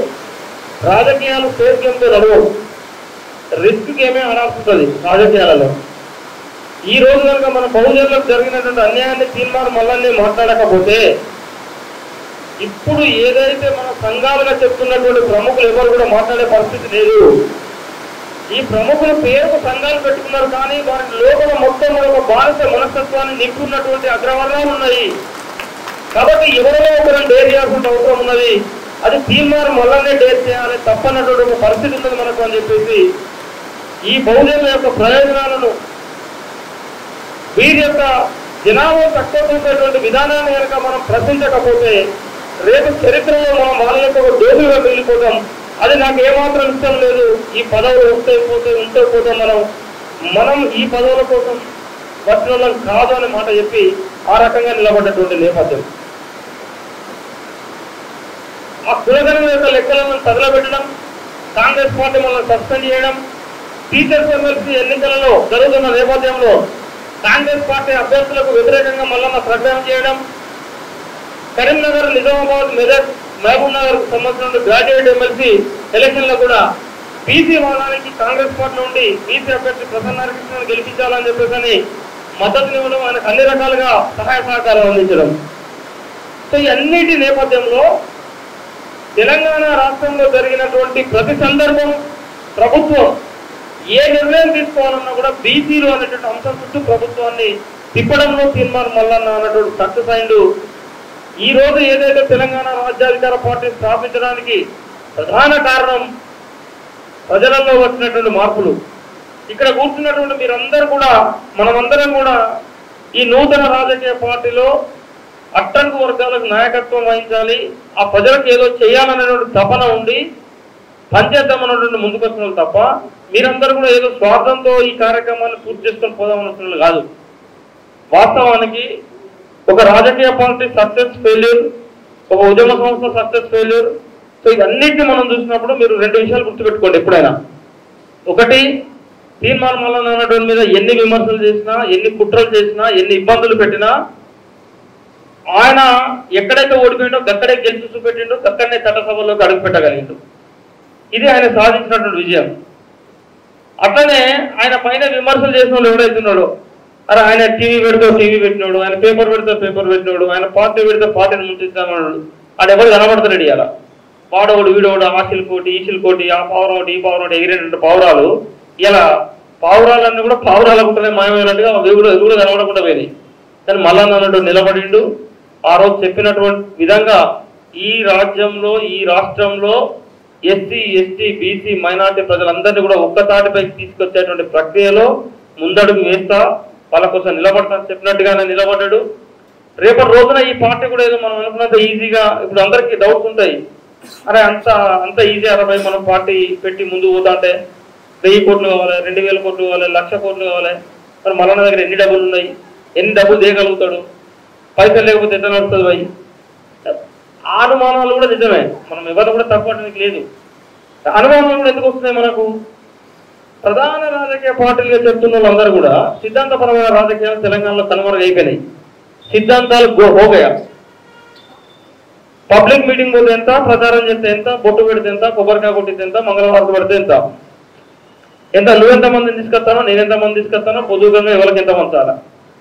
రాజకీయాలు సేఫ్ గేమ్తో నడవవు, రిస్క్ గేమే ఆడాల్సి ఉంటుంది రాజకీయాలలో. ఈ రోజు కనుక మన బహుజనులకు జరిగినటువంటి అన్యాయాన్ని తీర్మానం మళ్ళీ మాట్లాడకపోతే ఇప్పుడు ఏదైతే మన సంఘాలుగా చెప్తున్నటువంటి ప్రముఖులు ఎవరు కూడా మాట్లాడే పరిస్థితి లేదు. ఈ ప్రముఖుల పేరుకు సంఘాలు పెట్టుకున్నారు, కానీ వారి లోపల మొత్తం ఒక బానిస మనస్తత్వాన్ని నింపున్నటువంటి అగ్రవర్ణాలు ఉన్నాయి. కాబట్టి ఎవరిలో ఒకరిని డేర్ చేయాల్సిన అవసరం ఉన్నది. అది తీర్మానం వల్లనే డేర్ చేయాలి, తప్పన్నటువంటి ఒక పరిస్థితి ఉన్నది మనకు అని చెప్పేసి ఈ బహుజనుల యొక్క ప్రయోజనాలను, వీరి యొక్క జనాభా తక్కువటువంటి విధానాన్ని కనుక మనం ప్రశ్నించకపోతే రేపు చరిత్రలో మనం వాళ్ళ యొక్క దోషులుగా వెళ్ళిపోతాం. అది నాకు ఏమాత్రం ఇష్టం లేదు. ఈ పదవులు ఉంటే పోతాం, మనం ఈ పదవుల కోసం వచ్చిన వాళ్ళం కాదు అనే మాట చెప్పి ఆ రకంగా నిలబడ్డటువంటి నేపథ్యం. ఆ కులగణం యొక్క లెక్కలను తగలబెట్టడం, కాంగ్రెస్ పార్టీ మనల్ని సస్పెండ్ చేయడం, టీచర్స్ ఎమ్మెల్సీ ఎన్నికలలో జరుగుతున్న నేపథ్యంలో కాంగ్రెస్ పార్టీ అభ్యర్థులకు వ్యతిరేకంగా మళ్ళా ప్రకటన చేయడం, కరీంనగర్, నిజామాబాద్, మెదక్, మహబూబ్ నగర్ సంబంధించిన గ్రాడ్యుయేట్ ఎమ్మెల్సీ ఎలక్షన్లో కూడా బీసీ వాదానికి కాంగ్రెస్ పార్టీ నుండి బీసీ అభ్యర్థి ప్రసన్నారాయణను గెలిపించాలని చెప్పేసి మద్దతునివ్వడం, ఆయనకు అన్ని రకాలుగా సహాయ సహకారాలు అందించడం. సో ఈ అన్నిటి నేపథ్యంలో తెలంగాణ రాష్ట్రంలో జరిగినటువంటి ప్రతి సందర్భం ప్రభుత్వం ఏ నిర్ణయం తీసుకోవాలన్నా కూడా బీసీలు అనేటువంటి అంశం చుట్టూ ప్రభుత్వాన్ని తిప్పడంలో తీర్మానం మల్లన్న అన్నటువంటి సక్సెస్ అయిండు. ఈ రోజు ఏదైతే తెలంగాణ రాజ్యాధికార పార్టీ స్థాపించడానికి ప్రధాన కారణం ప్రజలలో వచ్చినటువంటి మార్పులు. ఇక్కడ కూర్చున్నటువంటి మీరందరూ కూడా, మనమందరం కూడా ఈ నూతన రాజకీయ పార్టీలో అట్టడుగు వర్గాలకు నాయకత్వం వహించాలి, ఆ ప్రజలకు ఏదో చేయాలనేటువంటి తపన ఉండి పనిచేద్దామన్నటువంటి ముందుకు వచ్చిన తప్ప మీరందరూ కూడా ఏదో స్వార్థంతో ఈ కార్యక్రమాన్ని పూర్తి చేసుకొని పోదామనుకున్న కాదు. వాస్తవానికి ఒక రాజకీయ పార్టీ సక్సెస్ ఫెయిల్యూర్, ఒక ఉద్యమ సంస్థ సక్సెస్ ఫెయిల్యూర్. సో ఇవన్నిటిని మనం చూసినప్పుడు మీరు రెండు విషయాలు గుర్తుపెట్టుకోండి ఎప్పుడైనా. ఒకటి, తీర్మానం మల్లన్న అన్నటువంటి మీద ఎన్ని విమర్శలు చేసినా, ఎన్ని కుట్రలు చేసినా, ఎన్ని ఇబ్బందులు పెట్టినా ఆయన ఎక్కడైతే ఓడిపోయిండో అక్కడే గెలిచి చూపెట్టిండో, అక్కడనే చట్టసభలోకి అడుగు పెట్టగలిగిండు. ఇది ఆయన సాధించినటువంటి విజయం. అట్లనే ఆయన పైన విమర్శలు చేసిన వాళ్ళు ఎవరైతున్నాడో, అరే ఆయన టీవీ పెడితే టీవీ పెట్టినాడు, ఆయన పేపర్ పెడితే పేపర్ పెట్టినాడు, ఆయన పార్టీ పెడితే పార్టీని ముంచిస్తామన్నాడు, ఆడెవరు కనబడతాడు. ఇలా వాడోడు వీడోడు, ఆశలు కోటి ఈశలు కోటి, ఆ పావురం ఒకటి ఈ పావురం ఒకటి, ఎగిరేటువంటి పావురాలు ఇలా పావురాలన్నీ కూడా పావురాల గుంటనే మాయమైనట్టుగా అవి కూడా కనబడకుండా పోయింది. కానీ మల్లన్న అన్నట్టు నిలబడిండు. ఆ రోజు చెప్పినటువంటి విధంగా ఈ రాజ్యంలో, ఈ రాష్ట్రంలో ఎస్సీ, ఎస్టీ, బీసీ, మైనార్టీ ప్రజలందరినీ కూడా ఒక్కతాటిపైకి తీసుకొచ్చేటువంటి ప్రక్రియలో ముందడుగు వేస్తా, వాళ్ళ కోసం నిలబడతా చెప్పినట్టుగానే నిలబడ్డాడు. రేపటి రోజున ఈ పార్టీ కూడా ఏదో మనం అనుకున్నంత ఈజీగా, ఇప్పుడు అందరికీ డౌట్స్ ఉంటాయి, అరే అంత ఈజీ అరవై మనం పార్టీ పెట్టి ముందు పోతా అంటే 1000 కోట్లు కావాలి, 2000 కోట్లు కావాలి, 1,00,000 కోట్లు కావాలి. మరి మల్లన్న దగ్గర ఎన్ని డబ్బులు ఉన్నాయి, ఎన్ని డబ్బులు చేయగలుగుతాడు, పైసలు లేకపోతే ఎట్లా నడుస్తుంది పోయి. అనుమానాలు కూడా నిజమే, మనం ఎవరు కూడా తప్పడానికి లేదు. అనుమానాలు కూడా ఎందుకు వస్తున్నాయి మనకు? ప్రధాన రాజకీయ పార్టీలుగా చెప్తున్న వాళ్ళందరూ కూడా సిద్ధాంతపరమైన రాజకీయాలు తెలంగాణలో కనుమరుగైపోయినాయి. సిద్ధాంతాలు హోగయా. పబ్లిక్ మీటింగ్ పోతే ఎంత, ప్రచారం చేస్తే ఎంత, బొట్టు పెడితే ఎంత, కొబ్బరికాయ కొట్టితే ఎంత, మంగళవారం పెడితే ఎంత, నువ్వెంతమందిని తీసుకొస్తానో, నేనెంతమంది తీసుకొస్తానో, పొదువుగా ఎవరికి ఎంతమంది చాలా.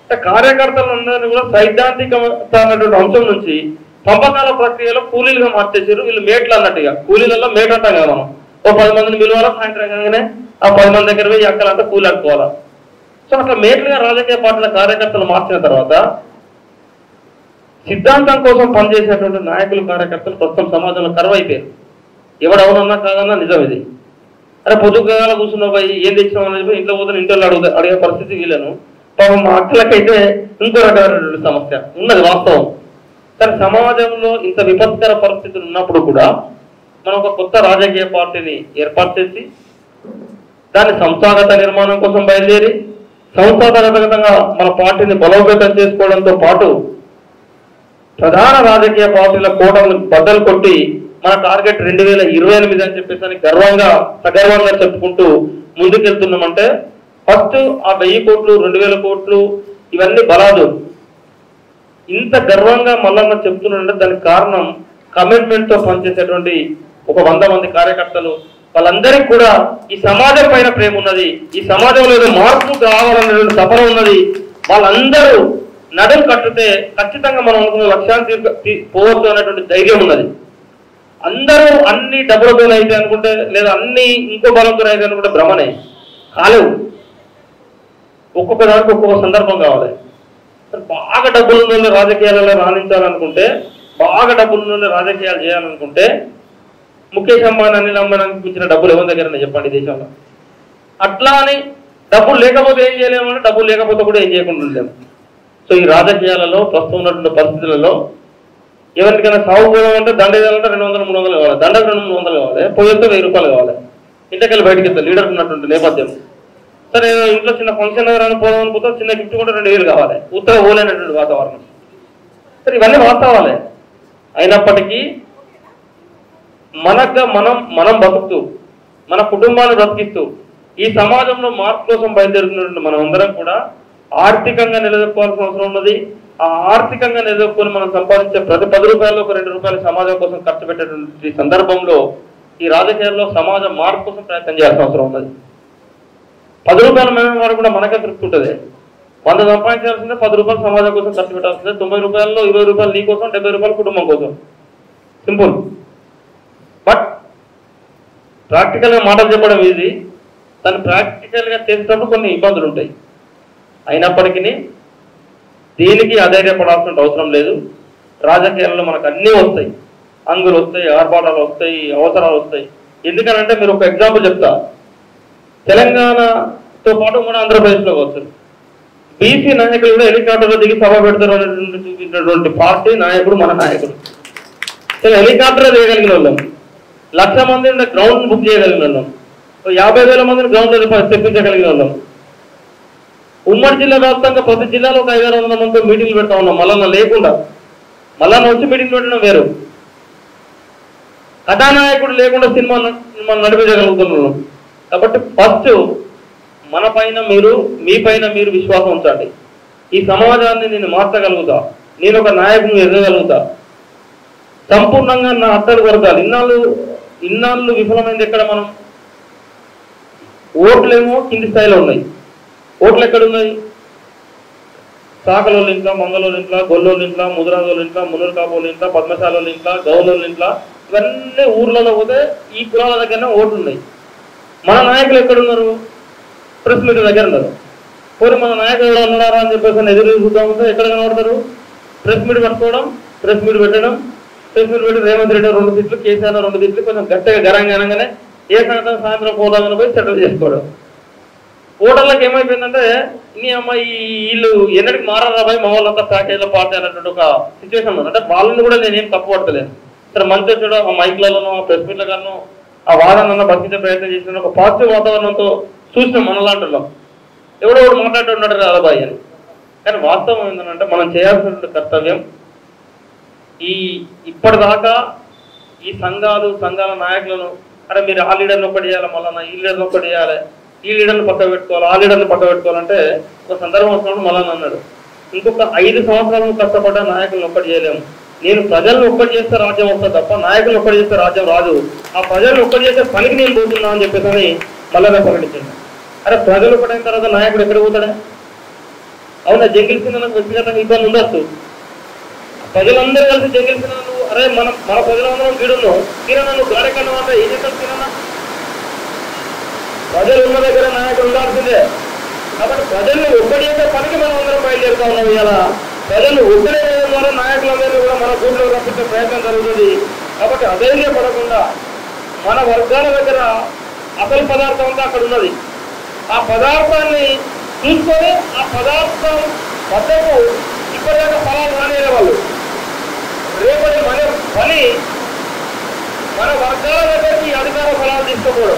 కార్యకర్తలందరినీ కూడా సైద్ధాంతికత అన్నటువంటి అంశం నుంచి పంపకాల ప్రక్రియలో కూలీలుగా మార్చేసారు. వీళ్ళు మేట్లు అన్నట్టుగా, కూలీలలో మేట్ అంటాం కదా మనం. ఓ 10 మందిని పిలవాలా, సాయంత్రం కాగానే ఆ 10 మంది దగ్గర పోయి అక్కలంతా కూలి అనుకోవాలా. సో అట్లా మేట్లుగా రాజకీయ పార్టీల కార్యకర్తలు మార్చిన తర్వాత సిద్ధాంతం కోసం పనిచేసేటువంటి నాయకులు, కార్యకర్తలు ప్రస్తుతం సమాజంలో కరువైపోయారు. ఎవడవునన్నా కాదన్నా నిజం ఇది. అరే పొద్దుగాల కూర్చున్నావు పోయి ఏం తెచ్చినావు అని చెప్పి ఇంట్లో పోతే ఇంట్లో అడిగే పరిస్థితి వీళ్ళను. పాపం మా అక్కలకైతే ఇంకో రకమైన సమస్య ఉన్నది వాస్తవం. కానీ సమాజంలో ఇంత విపత్కర పరిస్థితులు ఉన్నప్పుడు కూడా మనం ఒక కొత్త రాజకీయ పార్టీని ఏర్పాటు చేసి దాని సంస్థాగత నిర్మాణం కోసం బయలుదేరి సంస్థాగతంగా మన పార్టీని బలోపేతం చేసుకోవడంతో పాటు ప్రధాన రాజకీయ పార్టీల కోటలు బద్దలు కొట్టి మన టార్గెట్ 2028 అని చెప్పేసి గర్వంగా సగర్వంగా చెప్పుకుంటూ ముందుకెళ్తున్నామంటే ఫస్ట్ ఆ 1000 కోట్లు 2000 కోట్లు ఇవన్నీ బలాదు. ఇంత గర్వంగా మల్లన్న చెప్తున్నాడంటే దానికి కారణం కమిట్మెంట్ తో పనిచేసేటువంటి ఒక 100 మంది కార్యకర్తలు. వాళ్ళందరికీ కూడా ఈ సమాజం పైన ప్రేమ ఉన్నది, ఈ సమాజంలో ఏదో మార్పు కావాలనేటువంటి తపన ఉన్నది. వాళ్ళందరూ నడుం కట్టితే ఖచ్చితంగా మనం అనుకున్న లక్ష్యాన్ని పోవచ్చు అనేటువంటి ధైర్యం ఉన్నది. అందరూ అన్ని డబ్బులతో అయితే అనుకుంటే లేదా అన్ని ఇంకో బలంతో అయితే అనుకుంటే భ్రమనే కాలేవు. ఒక్కొక్క దానికి ఒక్కొక్క సందర్భం కావాలి. బాగా డబ్బులున్న రాజకీయాలలో రాణించాలనుకుంటే, బాగా డబ్బులున్న రాజకీయాలు చేయాలనుకుంటే ముఖేష్ అంబానీ అనిల్ అంబానీకి ఇచ్చిన డబ్బులు ఎవరి దగ్గర చెప్పండి దేశంలో? అట్లా అని డబ్బులు లేకపోతే ఏం చేయలేమంటే డబ్బులు లేకపోతే కూడా ఏం చేయకుండా ఉండలేము. సో ఈ రాజకీయాలలో ప్రస్తుతం ఉన్నటువంటి పరిస్థితులలో ఎవరికైనా సాగు పోదామంటే దండ వేయాలంటే 200-300 కావాలి, దండకు 200-300 కావాలి, పోయేస్తే 1000 రూపాయలు కావాలి. ఇంటికెళ్ళి బయటకి వెళ్తారు లీడర్ ఉన్నటువంటి నేపథ్యం. సరే ఇంట్లో చిన్న ఫంక్షన్ ఎవరైనా పోదామని పోతే చిన్న గిఫ్ట్ కూడా 2000 కావాలి, ఉత్తర పోలేనటువంటి వాతావరణం. సరే ఇవన్నీ వాస్తవాలే. అయినప్పటికీ మనగా మనం బతుకుతూ మన కుటుంబాన్ని బ్రతికిస్తూ ఈ సమాజంలో మార్పు కోసం బయలుదేరుతున్నటువంటి మనం అందరం కూడా ఆర్థికంగా నిలదొక్కోవాల్సిన అవసరం ఉన్నది. ఆ ఆర్థికంగా నిలదొక్కుని మనం సంపాదించే ప్రతి 10 రూపాయలు ఒక 2 రూపాయలు సమాజం కోసం ఖర్చు పెట్టేటువంటి సందర్భంలో ఈ రాజకీయాల్లో సమాజ మార్పు కోసం ప్రయత్నం చేయాల్సిన అవసరం ఉన్నది. 10 రూపాయల మేమే వారు కూడా మనకే తృప్తి ఉంటుంది. 100 సంపాదించాల్సిందే 10 రూపాయలు సమాజం కోసం ఖర్చు పెట్టాల్సిందే. 90 రూపాయల్లో 20 రూపాయలు నీ కోసం, 70 రూపాయలు కుటుంబం కోసం. సింపుల్. బట్ ప్రాక్టికల్గా మాటలు చెప్పడం ఈజీ, దాన్ని ప్రాక్టికల్గా చేసేటప్పుడు కొన్ని ఇబ్బందులు ఉంటాయి. అయినప్పటికీ దీనికి అధైర్యపడాల్సిన అవసరం లేదు. రాజకీయాల్లో మనకు అన్నీ వస్తాయి, అంగులు వస్తాయి, ఆర్భాటాలు వస్తాయి, అవసరాలు వస్తాయి. ఎందుకనంటే మీరు ఒక ఎగ్జాంపుల్ చెప్తా. తెలంగాణతో పాటు మన ఆంధ్రప్రదేశ్లో వస్తుంది. బీసీ నాయకులు కూడా హెలికాప్టర్లో దిగి సభ పెడతారు అనేటువంటి చూపించినటువంటి పార్టీ నాయకుడు మన నాయకుడు. హెలికాప్టర్ చేయగలిగిన వాళ్ళం, 1,00,000 మంది గ్రౌండ్ బుక్ చేయగలిగిన వాళ్ళం, 50,000 మందిని గ్రౌండ్లో తెప్పించగలిగిన వాళ్ళం. ఉమ్మడి జిల్లా వ్యాప్తంగా ప్రతి జిల్లాలో ఒక 500 మందితో మీటింగ్లు పెడతా ఉన్నాం. మల్లన్న లేకుండా, మల్లన్న వచ్చి మీటింగ్ పెట్టడం వేరు. కథానాయకుడు లేకుండా సినిమా నడిపించగలుగుతున్నాం. కాబట్టి ఫస్ట్ మన పైన మీరు, మీ పైన మీరు విశ్వాసం ఉంచండి. ఈ సమాజాన్ని నేను మార్చగలుగుతా, నేను ఒక నాయకుని ఎదగలుగుతా. సంపూర్ణంగా నా అత్తడి వర్గాలు ఇన్నాళ్ళు విఫలమైంది ఎక్కడ? మనం ఓట్లేమో కింది స్థాయిలో ఉన్నాయి. ఓట్లు ఎక్కడున్నాయి? సాకలోళ్ళ ఇంట్లో, మంగళోళ్ళ ఇంట్లో, గొల్లోళ్ళ ఇంట్లో, ముదిరాజోళ్ళ ఇంట్లో, మునూరు కాపోళ్ళ ఇంట్లో, పద్మశాలోళ్ళ ఇంట్లో, గౌలోళ్ళ ఇంట్లో, ఇవన్నీ ఊర్లలో పోతే ఈ కులాల దగ్గరనే ఓట్లు ఉన్నాయి. మన నాయకులు ఎక్కడున్నారు? ప్రెస్ మీట్ దగ్గర ఉన్నారు. పోనీ మన నాయకులు ఎవరు ఉన్నారా అని చెప్పేసి ఎదురు చూద్దాం ఉంటే ఎక్కడ కనబడతారు? ప్రెస్ మీట్ పట్టుకోవడం, ప్రెస్ మీట్ పెట్టడం, ప్రెస్ మీట్ పెట్టి రేవంత్ రెడ్డి 2 సీట్లు, కేసీఆర్ 2 సీట్లు, కొంచెం గట్టిగా గరంగా అనగానే ఏ సంగతి సాయంత్రం పోదామని పోయి సెటిల్ చేసుకోవడం. ఓటర్లకు ఏమైపోయిందంటే నీ అమ్మాయి వీళ్ళు ఎన్నటికి మారారా భయ్, మా వాళ్ళంతా ప్యాకేజ్లో పార్టీ అనేటువంటి ఒక సిచ్యువేషన్ ఉంది. అంటే వాళ్ళని కూడా నేనేం తప్పు పడతలేను. సరే మంచి వచ్చాడు, ఆ మైక్లలోనో ఆ ప్రెస్ మీట్లలోనో ఆ వాదనలో బతికించే ప్రయత్నం చేసిన ఒక పాజిటివ్ వాతావరణంతో చూసినాం మనలాంటిలో. ఎవడో మాట్లాడుతున్నాడు రాబాయి అని. కానీ వాస్తవం ఏంటంటే మనం చేయాల్సినటువంటి కర్తవ్యం ఇప్పటిదాకా ఈ సంఘాల నాయకులను అరే మీరు ఆ లీడర్ని ఒక్కటి చేయాలి, మళ్ళీ ఈ లీడర్ని ఒక్కటి చేయాలి, ఈ లీడర్ని పక్క పెట్టుకోవాలి, ఆ లీడర్ని పక్క పెట్టుకోవాలంటే ఒక సందర్భం వస్తున్నప్పుడు మళ్ళీ అన్నాడు ఇంకొక 5 సంవత్సరాలు కష్టపడ్డ నాయకులను ఒక్కటి చేయలేము. నేను ప్రజలను ఒక్కటి చేస్తే రాజ్యం వస్తుంది తప్ప నాయకులు ఒక్కటి చేస్తే రాజ్యం రాదు. ఆ ప్రజలను ఒక్కటి చేసే పనికి నేను పోతున్నా అని చెప్పేసి మళ్ళీ ప్రకటించాను. అరే ప్రజలు ఒకటైన తర్వాత నాయకుడు ఎక్కడ పోతాడే? అవునా, జంగిల్ నాకు వ్యక్తిగతంగా ఇబ్బంది ఉండొచ్చు. ప్రజలందరూ కలిసి జంగిల్ నువ్వు అరే మన ప్రజలందరం వీడున్నావు తీరన్నా, నువ్వు గాడెక్కడం అంటే ఏం చేస్తావు తీరన్నా? ప్రజలు ఉన్న దగ్గర నాయకుడు ఉండాల్సిందే. కాబట్టి ప్రజల్ని ఒక్కడి చేసే పనికి మనం అందరం బయలుదేరుతా ఉన్నాం. ఇలా ప్రజలు ఒక్కడే ద్వారా నాయకులందరినీ కూడా మన కూటలో రప్పించే ప్రయత్నం జరుగుతుంది. కాబట్టి అధైర్యపడకుండా మన వర్గాల దగ్గర అసలు పదార్థం అంతా అక్కడ ఉన్నది. ఆ పదార్థాన్ని చూసుకొని ఆ పదార్థం వద్దకు ఇప్పటిదాకా ఫలాలు రానియే వాళ్ళు. రేపటి మన పని మన వర్గాల దగ్గరికి అధికార ఫలాలు తీసుకోకూడదు.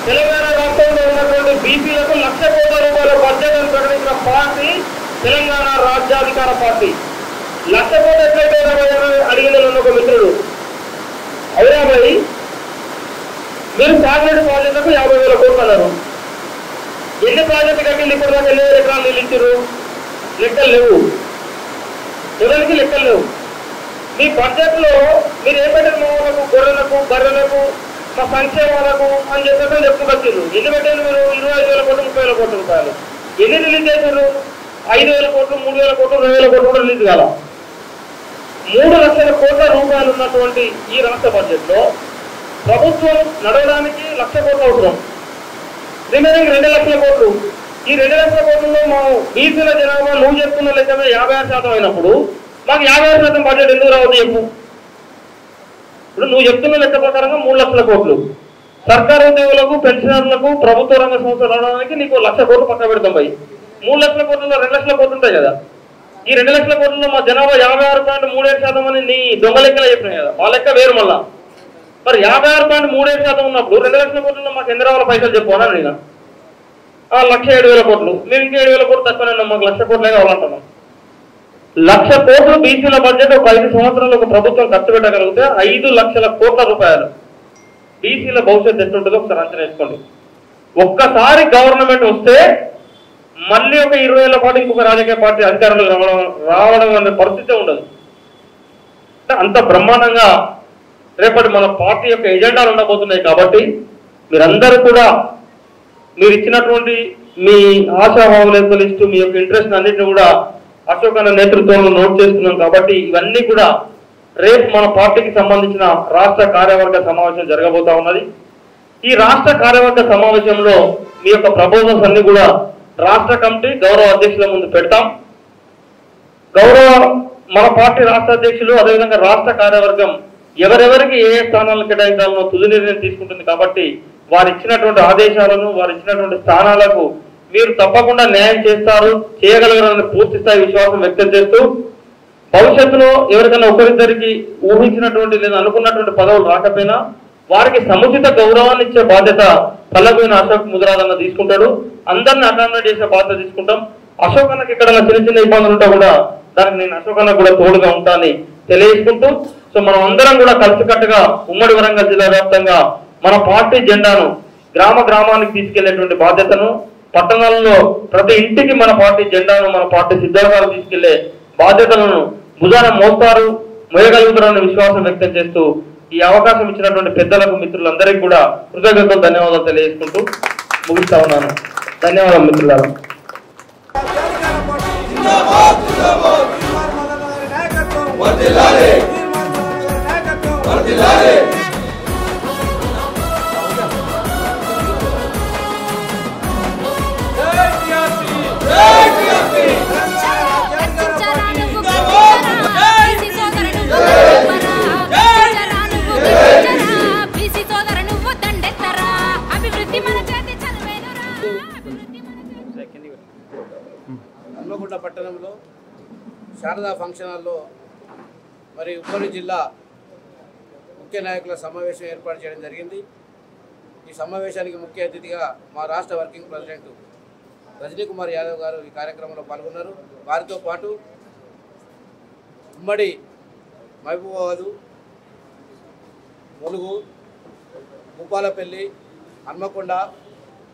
తెలంగాణ రాష్ట్రంలో ఉన్నటువంటి బీసీలకు 1,00,000 కోట్ల రూపాయల బడ్జెట్ ప్రకటించిన పార్టీ తెలంగాణ రాజ్యాధికార పార్టీ. 1,00,000 కోట్లు ఎట్లయితే అడిగిన ఒక మిత్రుడు, హైదరాబాద్ మీరు సాగునీటి ప్రాజెక్టులకు 50,000 కోట్లు అన్నారు. ఎన్ని ప్రాజెక్టు కట్టింది ఇప్పుడు దాకా ఎన్ని ఎకరాలు నీళ్ళు ఇచ్చారు? లెక్కలు లేవు, ఎవరికి లెక్కలు లేవు. మీ బడ్జెట్లో మీరు ఏం పెట్టిన మామూలకు, గొర్రెలకు, బర్రెలకు, మా సంక్షేమాలకు అని చెప్పేసి చెప్పుకొచ్చారు. ఎన్ని పెట్టారు మీరు? 25,000 కోట్లు, 30,000 కోట్ల రూపాయలు. ఎన్ని రిలీజ్ చేశారు? 5,000 కోట్లు, 3,000 కోట్లు, 2,000 కోట్లు కూడా రిలీజ్ కాల. 3,00,000 కోట్ల రూపాయలు ఉన్నటువంటి ఈ రాష్ట్ర బడ్జెట్లో ప్రభుత్వం నడవడానికి 1,00,000 కోట్లు అవసరం. రిమైనింగ్ 2,00,000 కోట్లు. ఈ 2,00,000 కోట్లలో మా బీసీల జనాభా నువ్వు చెప్తున్న లెక్క 56% అయినప్పుడు మాకు 56% బడ్జెట్ ఎందుకు రావద్దు చెప్పు. ఇప్పుడు నువ్వు చెప్తున్న లెక్క ప్రకారంగా 3,00,000 కోట్లు సర్కారు ఉద్యోగులకు, పెన్షనర్లకు, ప్రభుత్వ రంగ సంస్థలు రావడానికి నీకు 1,00,000 కోట్లు పక్క పెడతాం. 3,00,000 కోట్లలో 2,00,000 కోట్లు ఉంటాయి కదా. ఈ 2,00,000 కోట్లలో మా జనాభా 56.37% అని నీ దొంగ లెక్కలు చెప్పినాయి కదా. మా లెక్క వేరు. మళ్ళా మరి 56.37% ఉన్నప్పుడు 2,00,000 కోట్లలో మాకు ఎన్ని రావాల పైసలు చెప్పాను నేను. 1,07,000 కోట్లు. మేము ఇంకా 7,000 కోట్లు తక్కువ, మాకు 1,00,000 కోట్లే కావాలంటున్నాం. 1,00,000 కోట్లు బీసీల బడ్జెట్ ఒక 5 సంవత్సరాలు ఒక ప్రభుత్వం ఖర్చు పెట్టగలిగితే 5,00,000 కోట్ల రూపాయలు బీసీల భవిష్యత్తు ఎట్లుంటుందో ఒకసారి అంచనా వేసుకోండి. ఒక్కసారి గవర్నమెంట్ వస్తే మళ్ళీ ఒక 20 ఏళ్ల పాటు ఇంకొక రాజకీయ పార్టీ అధికారంలో రావడం అనే పరిస్థితి ఉండదు. అంత బ్రహ్మాండంగా రేపటి మన పార్టీ యొక్క ఎజెండాలు ఉండబోతున్నాయి. కాబట్టి మీరందరూ కూడా మీరు ఇచ్చినటువంటి మీ ఆశాభావాల లిస్టు, మీ యొక్క ఇంట్రెస్ట్ అన్నింటినీ కూడా అశోక్ అన్న నేతృత్వంలో నోట్ చేస్తున్నాం. కాబట్టి ఇవన్నీ కూడా రేపు మన పార్టీకి సంబంధించిన రాష్ట్ర కార్యవర్గ సమావేశం జరగబోతా ఉన్నది. ఈ రాష్ట్ర కార్యవర్గ సమావేశంలో మీ యొక్క ప్రపోజల్స్ అన్ని కూడా రాష్ట్ర కమిటీ గౌరవ అధ్యక్షుల ముందు పెడతాం. మన పార్టీ రాష్ట్ర అధ్యక్షులు అదేవిధంగా రాష్ట్ర కార్యవర్గం ఎవరెవరికి ఏ స్థానాలను కేటాయించాలనో తుది నిర్ణయం తీసుకుంటుంది. కాబట్టి వారు ఇచ్చినటువంటి ఆదేశాలను, వారు ఇచ్చినటువంటి స్థానాలకు మీరు తప్పకుండా న్యాయం చేస్తారు, చేయగలగరని పూర్తి స్థాయి విశ్వాసం వ్యక్తం చేస్తూ భవిష్యత్తులో ఎవరికైనా ఒకరిద్దరికి ఊహించినటువంటి లేదా అనుకున్నటువంటి పదవులు రాకపోయినా వారికి సముచిత గౌరవాన్ని ఇచ్చే బాధ్యత పల్లపోయిన అశోక్ ముదిరాజన్న తీసుకుంటాడు. అందరిని అకామిడేట్ చేసే బాధ్యత తీసుకుంటాం. అశోక్ అన్నకి ఇక్కడ చిన్న చిన్న ఇబ్బందులు ఉంటా కూడా దానికి నేను అశోక్ అన్న కూడా తోడుగా ఉంటానని తెలియజేసుకుంటూ, సో మనం అందరం కూడా కలిసికట్టుగా ఉమ్మడి వరంగల్ జిల్లా వ్యాప్తంగా మన పార్టీ జెండాను గ్రామ గ్రామానికి తీసుకెళ్లేటువంటి బాధ్యతను, పట్టణాలలో ప్రతి ఇంటికి మన పార్టీ జెండాను, మన పార్టీ సిద్ధాంతాలు తీసుకెళ్లే బాధ్యతలను భుజాన మోస్తారు, మోయగలుగుతారని విశ్వాసం వ్యక్తం చేస్తూ ఈ అవకాశం ఇచ్చినటువంటి పెద్దలకు, మిత్రులందరికీ కూడా కృతజ్ఞతలు, ధన్యవాదాలు తెలియజేసుకుంటూ ముగిస్తా ఉన్నాను. ధన్యవాదాలు మిత్రులారా. హన్మకొండ పట్టణంలో శారదా ఫంక్షన్ హాల్లో మరి ఉమ్మడి జిల్లా ముఖ్య నాయకుల సమావేశం ఏర్పాటు చేయడం జరిగింది. ఈ సమావేశానికి ముఖ్య అతిథిగా మా రాష్ట్ర వర్కింగ్ ప్రెసిడెంట్ రజనీ కుమార్ యాదవ్ గారు ఈ కార్యక్రమంలో పాల్గొన్నారు. వారితో పాటు ఉమ్మడి మహబూబాబాదు, ములుగు, భూపాలపల్లి, హన్మకొండ,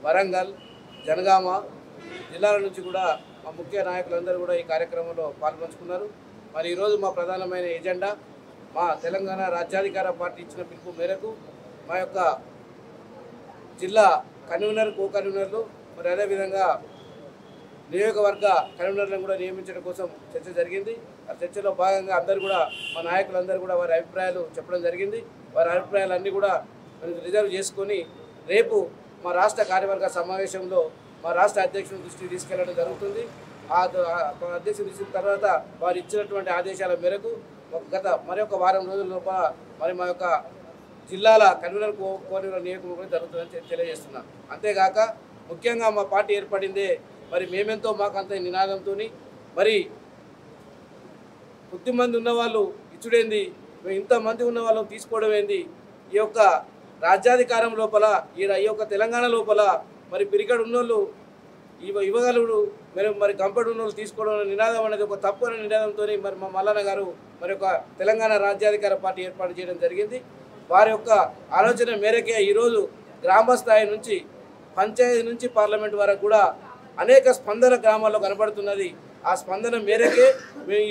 వరంగల్, జనగామ జిల్లాల నుంచి కూడా మా ముఖ్య నాయకులందరూ కూడా ఈ కార్యక్రమంలో పాల్పంచుకున్నారు. మరి ఈరోజు మా ప్రధానమైన ఎజెండా మా తెలంగాణ రాజ్యాధికార పార్టీ ఇచ్చిన పిలుపు మేరకు మా యొక్క జిల్లా కన్వీనర్, కో కన్వీనర్లు, మరి అదేవిధంగా నియోజకవర్గ కన్వీనర్లను కూడా నియమించడం కోసం చర్చ జరిగింది. ఆ చర్చలో భాగంగా అందరూ కూడా మా నాయకులందరూ కూడా వారి అభిప్రాయాలు చెప్పడం జరిగింది. వారి అభిప్రాయాలన్నీ కూడా రిజర్వ్ చేసుకొని రేపు మా రాష్ట్ర కార్యవర్గ సమావేశంలో మా రాష్ట్ర అధ్యక్షుని దృష్టికి తీసుకెళ్లడం జరుగుతుంది. ఆ అధ్యక్షుని తీసుకున్న తర్వాత వారు ఇచ్చినటువంటి ఆదేశాల మేరకు మరొక వారం రోజుల లోపల మరి మా యొక్క జిల్లాల కన్వీనర్ కోఆర్డినేటర్ నియామకం కూడా జరుగుతుందని తెలియజేస్తున్నాను. అంతేగాక ముఖ్యంగా మా పార్టీ ఏర్పడిందే మరి మేమెంతో మాకంత నినాదంతో మరి కొద్దిమంది ఉన్నవాళ్ళు ఇచ్చుడేంది, ఇంతమంది ఉన్న వాళ్ళని తీసుకోవడం ఏంది, ఈ యొక్క రాజ్యాధికారం లోపల ఈ యొక్క తెలంగాణ లోపల మరి పిరికడు ఉన్నోళ్ళు ఇవ్వగలుగుడు మరి గంపడు ఉన్నోళ్ళు తీసుకోవడం నినాదం అనేది ఒక తప్పు అనే నినాదంతో మరి మా మల్లన్న గారు మరి ఒక తెలంగాణ రాజ్యాధికార పార్టీ ఏర్పాటు చేయడం జరిగింది. వారి యొక్క ఆలోచన మేరకే ఈరోజు గ్రామ స్థాయి నుంచి పంచాయతీ నుంచి పార్లమెంట్ వరకు కూడా అనేక స్పందన గ్రామాల్లో కనబడుతున్నది. ఆ స్పందన మేరకే మేము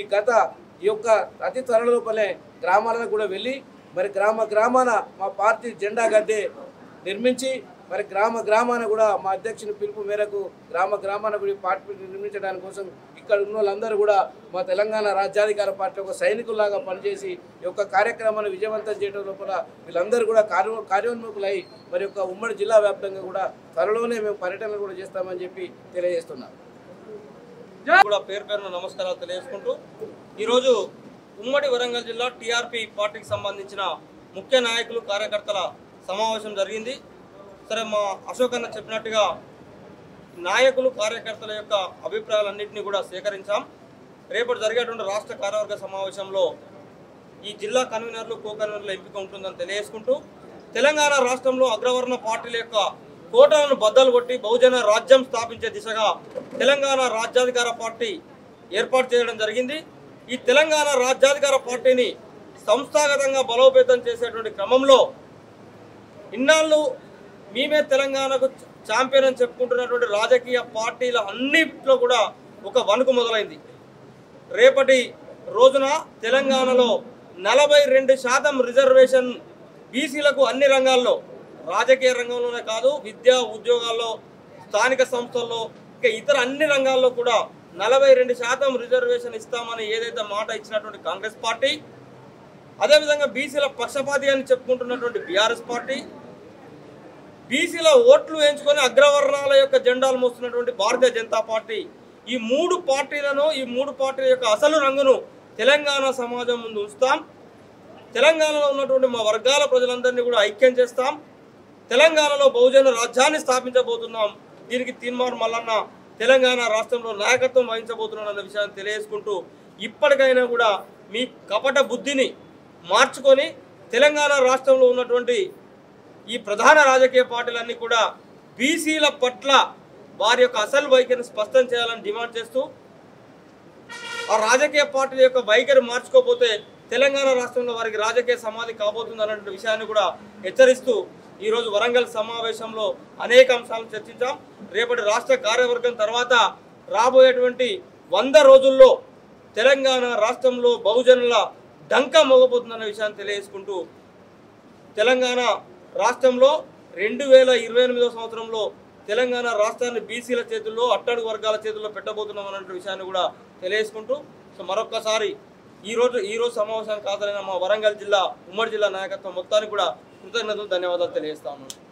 ఈ యొక్క అతి త్వరలో లోపలే గ్రామాలను కూడా వెళ్ళి మరి గ్రామాన మా పార్టీ జెండా గద్దె నిర్మించి మరి గ్రామాన కూడా మా అధ్యక్షుని పిలుపు మేరకు గ్రామాన కూడా పార్టీ నిర్మించడానికి కోసం ఇక్కడ ఉన్న వాళ్ళందరూ కూడా మా తెలంగాణ రాజ్యాధికార పార్టీ ఒక సైనికుల్లాగా పనిచేసి ఈ యొక్క కార్యక్రమాన్ని విజయవంతం చేయడం లోపల వీళ్ళందరూ కూడా కార్యోన్ముఖులై మరి యొక్క ఉమ్మడి జిల్లా వ్యాప్తంగా కూడా త్వరలోనే మేము పర్యటనలు కూడా చేస్తామని చెప్పి తెలియజేస్తున్నాం. కూడా పేరు పేరున నమస్కారాలు తెలియజేసుకుంటూ ఈరోజు ఉమ్మడి వరంగల్ జిల్లా టీఆర్పీ పార్టీకి సంబంధించిన ముఖ్య నాయకులు కార్యకర్తల సమావేశం జరిగింది. సరే, మా అశోక్ అన్న చెప్పినట్టుగా నాయకులు కార్యకర్తల యొక్క అభిప్రాయాలన్నింటినీ కూడా సేకరించాం. రేపటి జరిగేటువంటి రాష్ట్ర కార్యవర్గ సమావేశంలో ఈ జిల్లా కన్వీనర్లు కో కన్వీనర్ల ఎంపిక ఉంటుందని తెలియజేసుకుంటూ తెలంగాణ రాష్ట్రంలో అగ్రవర్ణ పార్టీల యొక్క కోటలను బద్దలు కొట్టి బహుజన రాజ్యం స్థాపించే దిశగా తెలంగాణ రాజ్యాధికార పార్టీ ఏర్పాటు చేయడం జరిగింది. ఈ తెలంగాణ రాజ్యాధికార పార్టీని సంస్థాగతంగా బలోపేతం చేసేటువంటి క్రమంలో ఇన్నాళ్ళు మేమే తెలంగాణకు ఛాంపియన్ అని చెప్పుకుంటున్నటువంటి రాజకీయ పార్టీల అన్నిట్లో కూడా ఒక వణుకు మొదలైంది. రేపటి రోజున తెలంగాణలో 42% రిజర్వేషన్ బీసీలకు అన్ని రంగాల్లో, రాజకీయ రంగంలోనే కాదు, విద్యా ఉద్యోగాల్లో, స్థానిక సంస్థల్లో, ఇంకా ఇతర అన్ని రంగాల్లో కూడా 42% రిజర్వేషన్ ఇస్తామని ఏదైతే మాట ఇచ్చినటువంటి కాంగ్రెస్ పార్టీ, అదేవిధంగా బీసీల పక్షపాతి అని చెప్పుకుంటున్నటువంటి బీఆర్ఎస్ పార్టీ, బీసీల ఓట్లు వేయించుకొని అగ్రవర్ణాల యొక్క జెండాలు మోస్తున్నటువంటి భారతీయ జనతా పార్టీ, ఈ మూడు పార్టీల యొక్క అసలు రంగును తెలంగాణ సమాజం ముందు ఉంచుతాం. తెలంగాణలో ఉన్నటువంటి మా వర్గాల ప్రజలందరినీ కూడా ఐక్యం చేస్తాం. తెలంగాణలో బహుజన రాజ్యాన్ని స్థాపించబోతున్నాం. దీనికి తీర్మానం మల్లన్న తెలంగాణ రాష్ట్రంలో నాయకత్వం వహించబోతున్నాడన్న విషయాన్ని తెలియజేసుకుంటూ ఇప్పటికైనా కూడా మీ కపట బుద్ధిని మార్చుకొని తెలంగాణ రాష్ట్రంలో ఉన్నటువంటి ఈ ప్రధాన రాజకీయ పార్టీలన్నీ కూడా బీసీల పట్ల వారి యొక్క అసలు వైఖరిని స్పష్టం చేయాలని డిమాండ్ చేస్తూ ఆ రాజకీయ పార్టీల యొక్క వైఖరి మార్చుకోకపోతే తెలంగాణ రాష్ట్రంలో వారికి రాజకీయ సమాధి కాబోతుంది అనే విషయాన్ని కూడా హెచ్చరిస్తూ ఈరోజు వరంగల్ సమావేశంలో అనేక అంశాలను చర్చించాం. రేపటి రాష్ట్ర కార్యవర్గం తర్వాత రాబోయేటువంటి 100 రోజుల్లో తెలంగాణ రాష్ట్రంలో బహుజనుల డంకా మోగబోతుందన్న విషయాన్ని తెలియజేసుకుంటూ తెలంగాణ రాష్ట్రంలో 2028 సంవత్సరంలో తెలంగాణ రాష్ట్రాన్ని బీసీల చేతుల్లో, అట్టడుగు వర్గాల చేతుల్లో పెట్టబోతున్నాం అనే విషయాన్ని కూడా తెలియజేసుకుంటూ మరొక్కసారి ఈరోజు సమావేశానికి హాజరైన మా వరంగల్ జిల్లా ఉమ్మడి జిల్లా నాయకత్వం మొత్తానికి కూడా కృతజ్ఞతలు, ధన్యవాదాలు తెలియజేస్తా ఉన్నాను.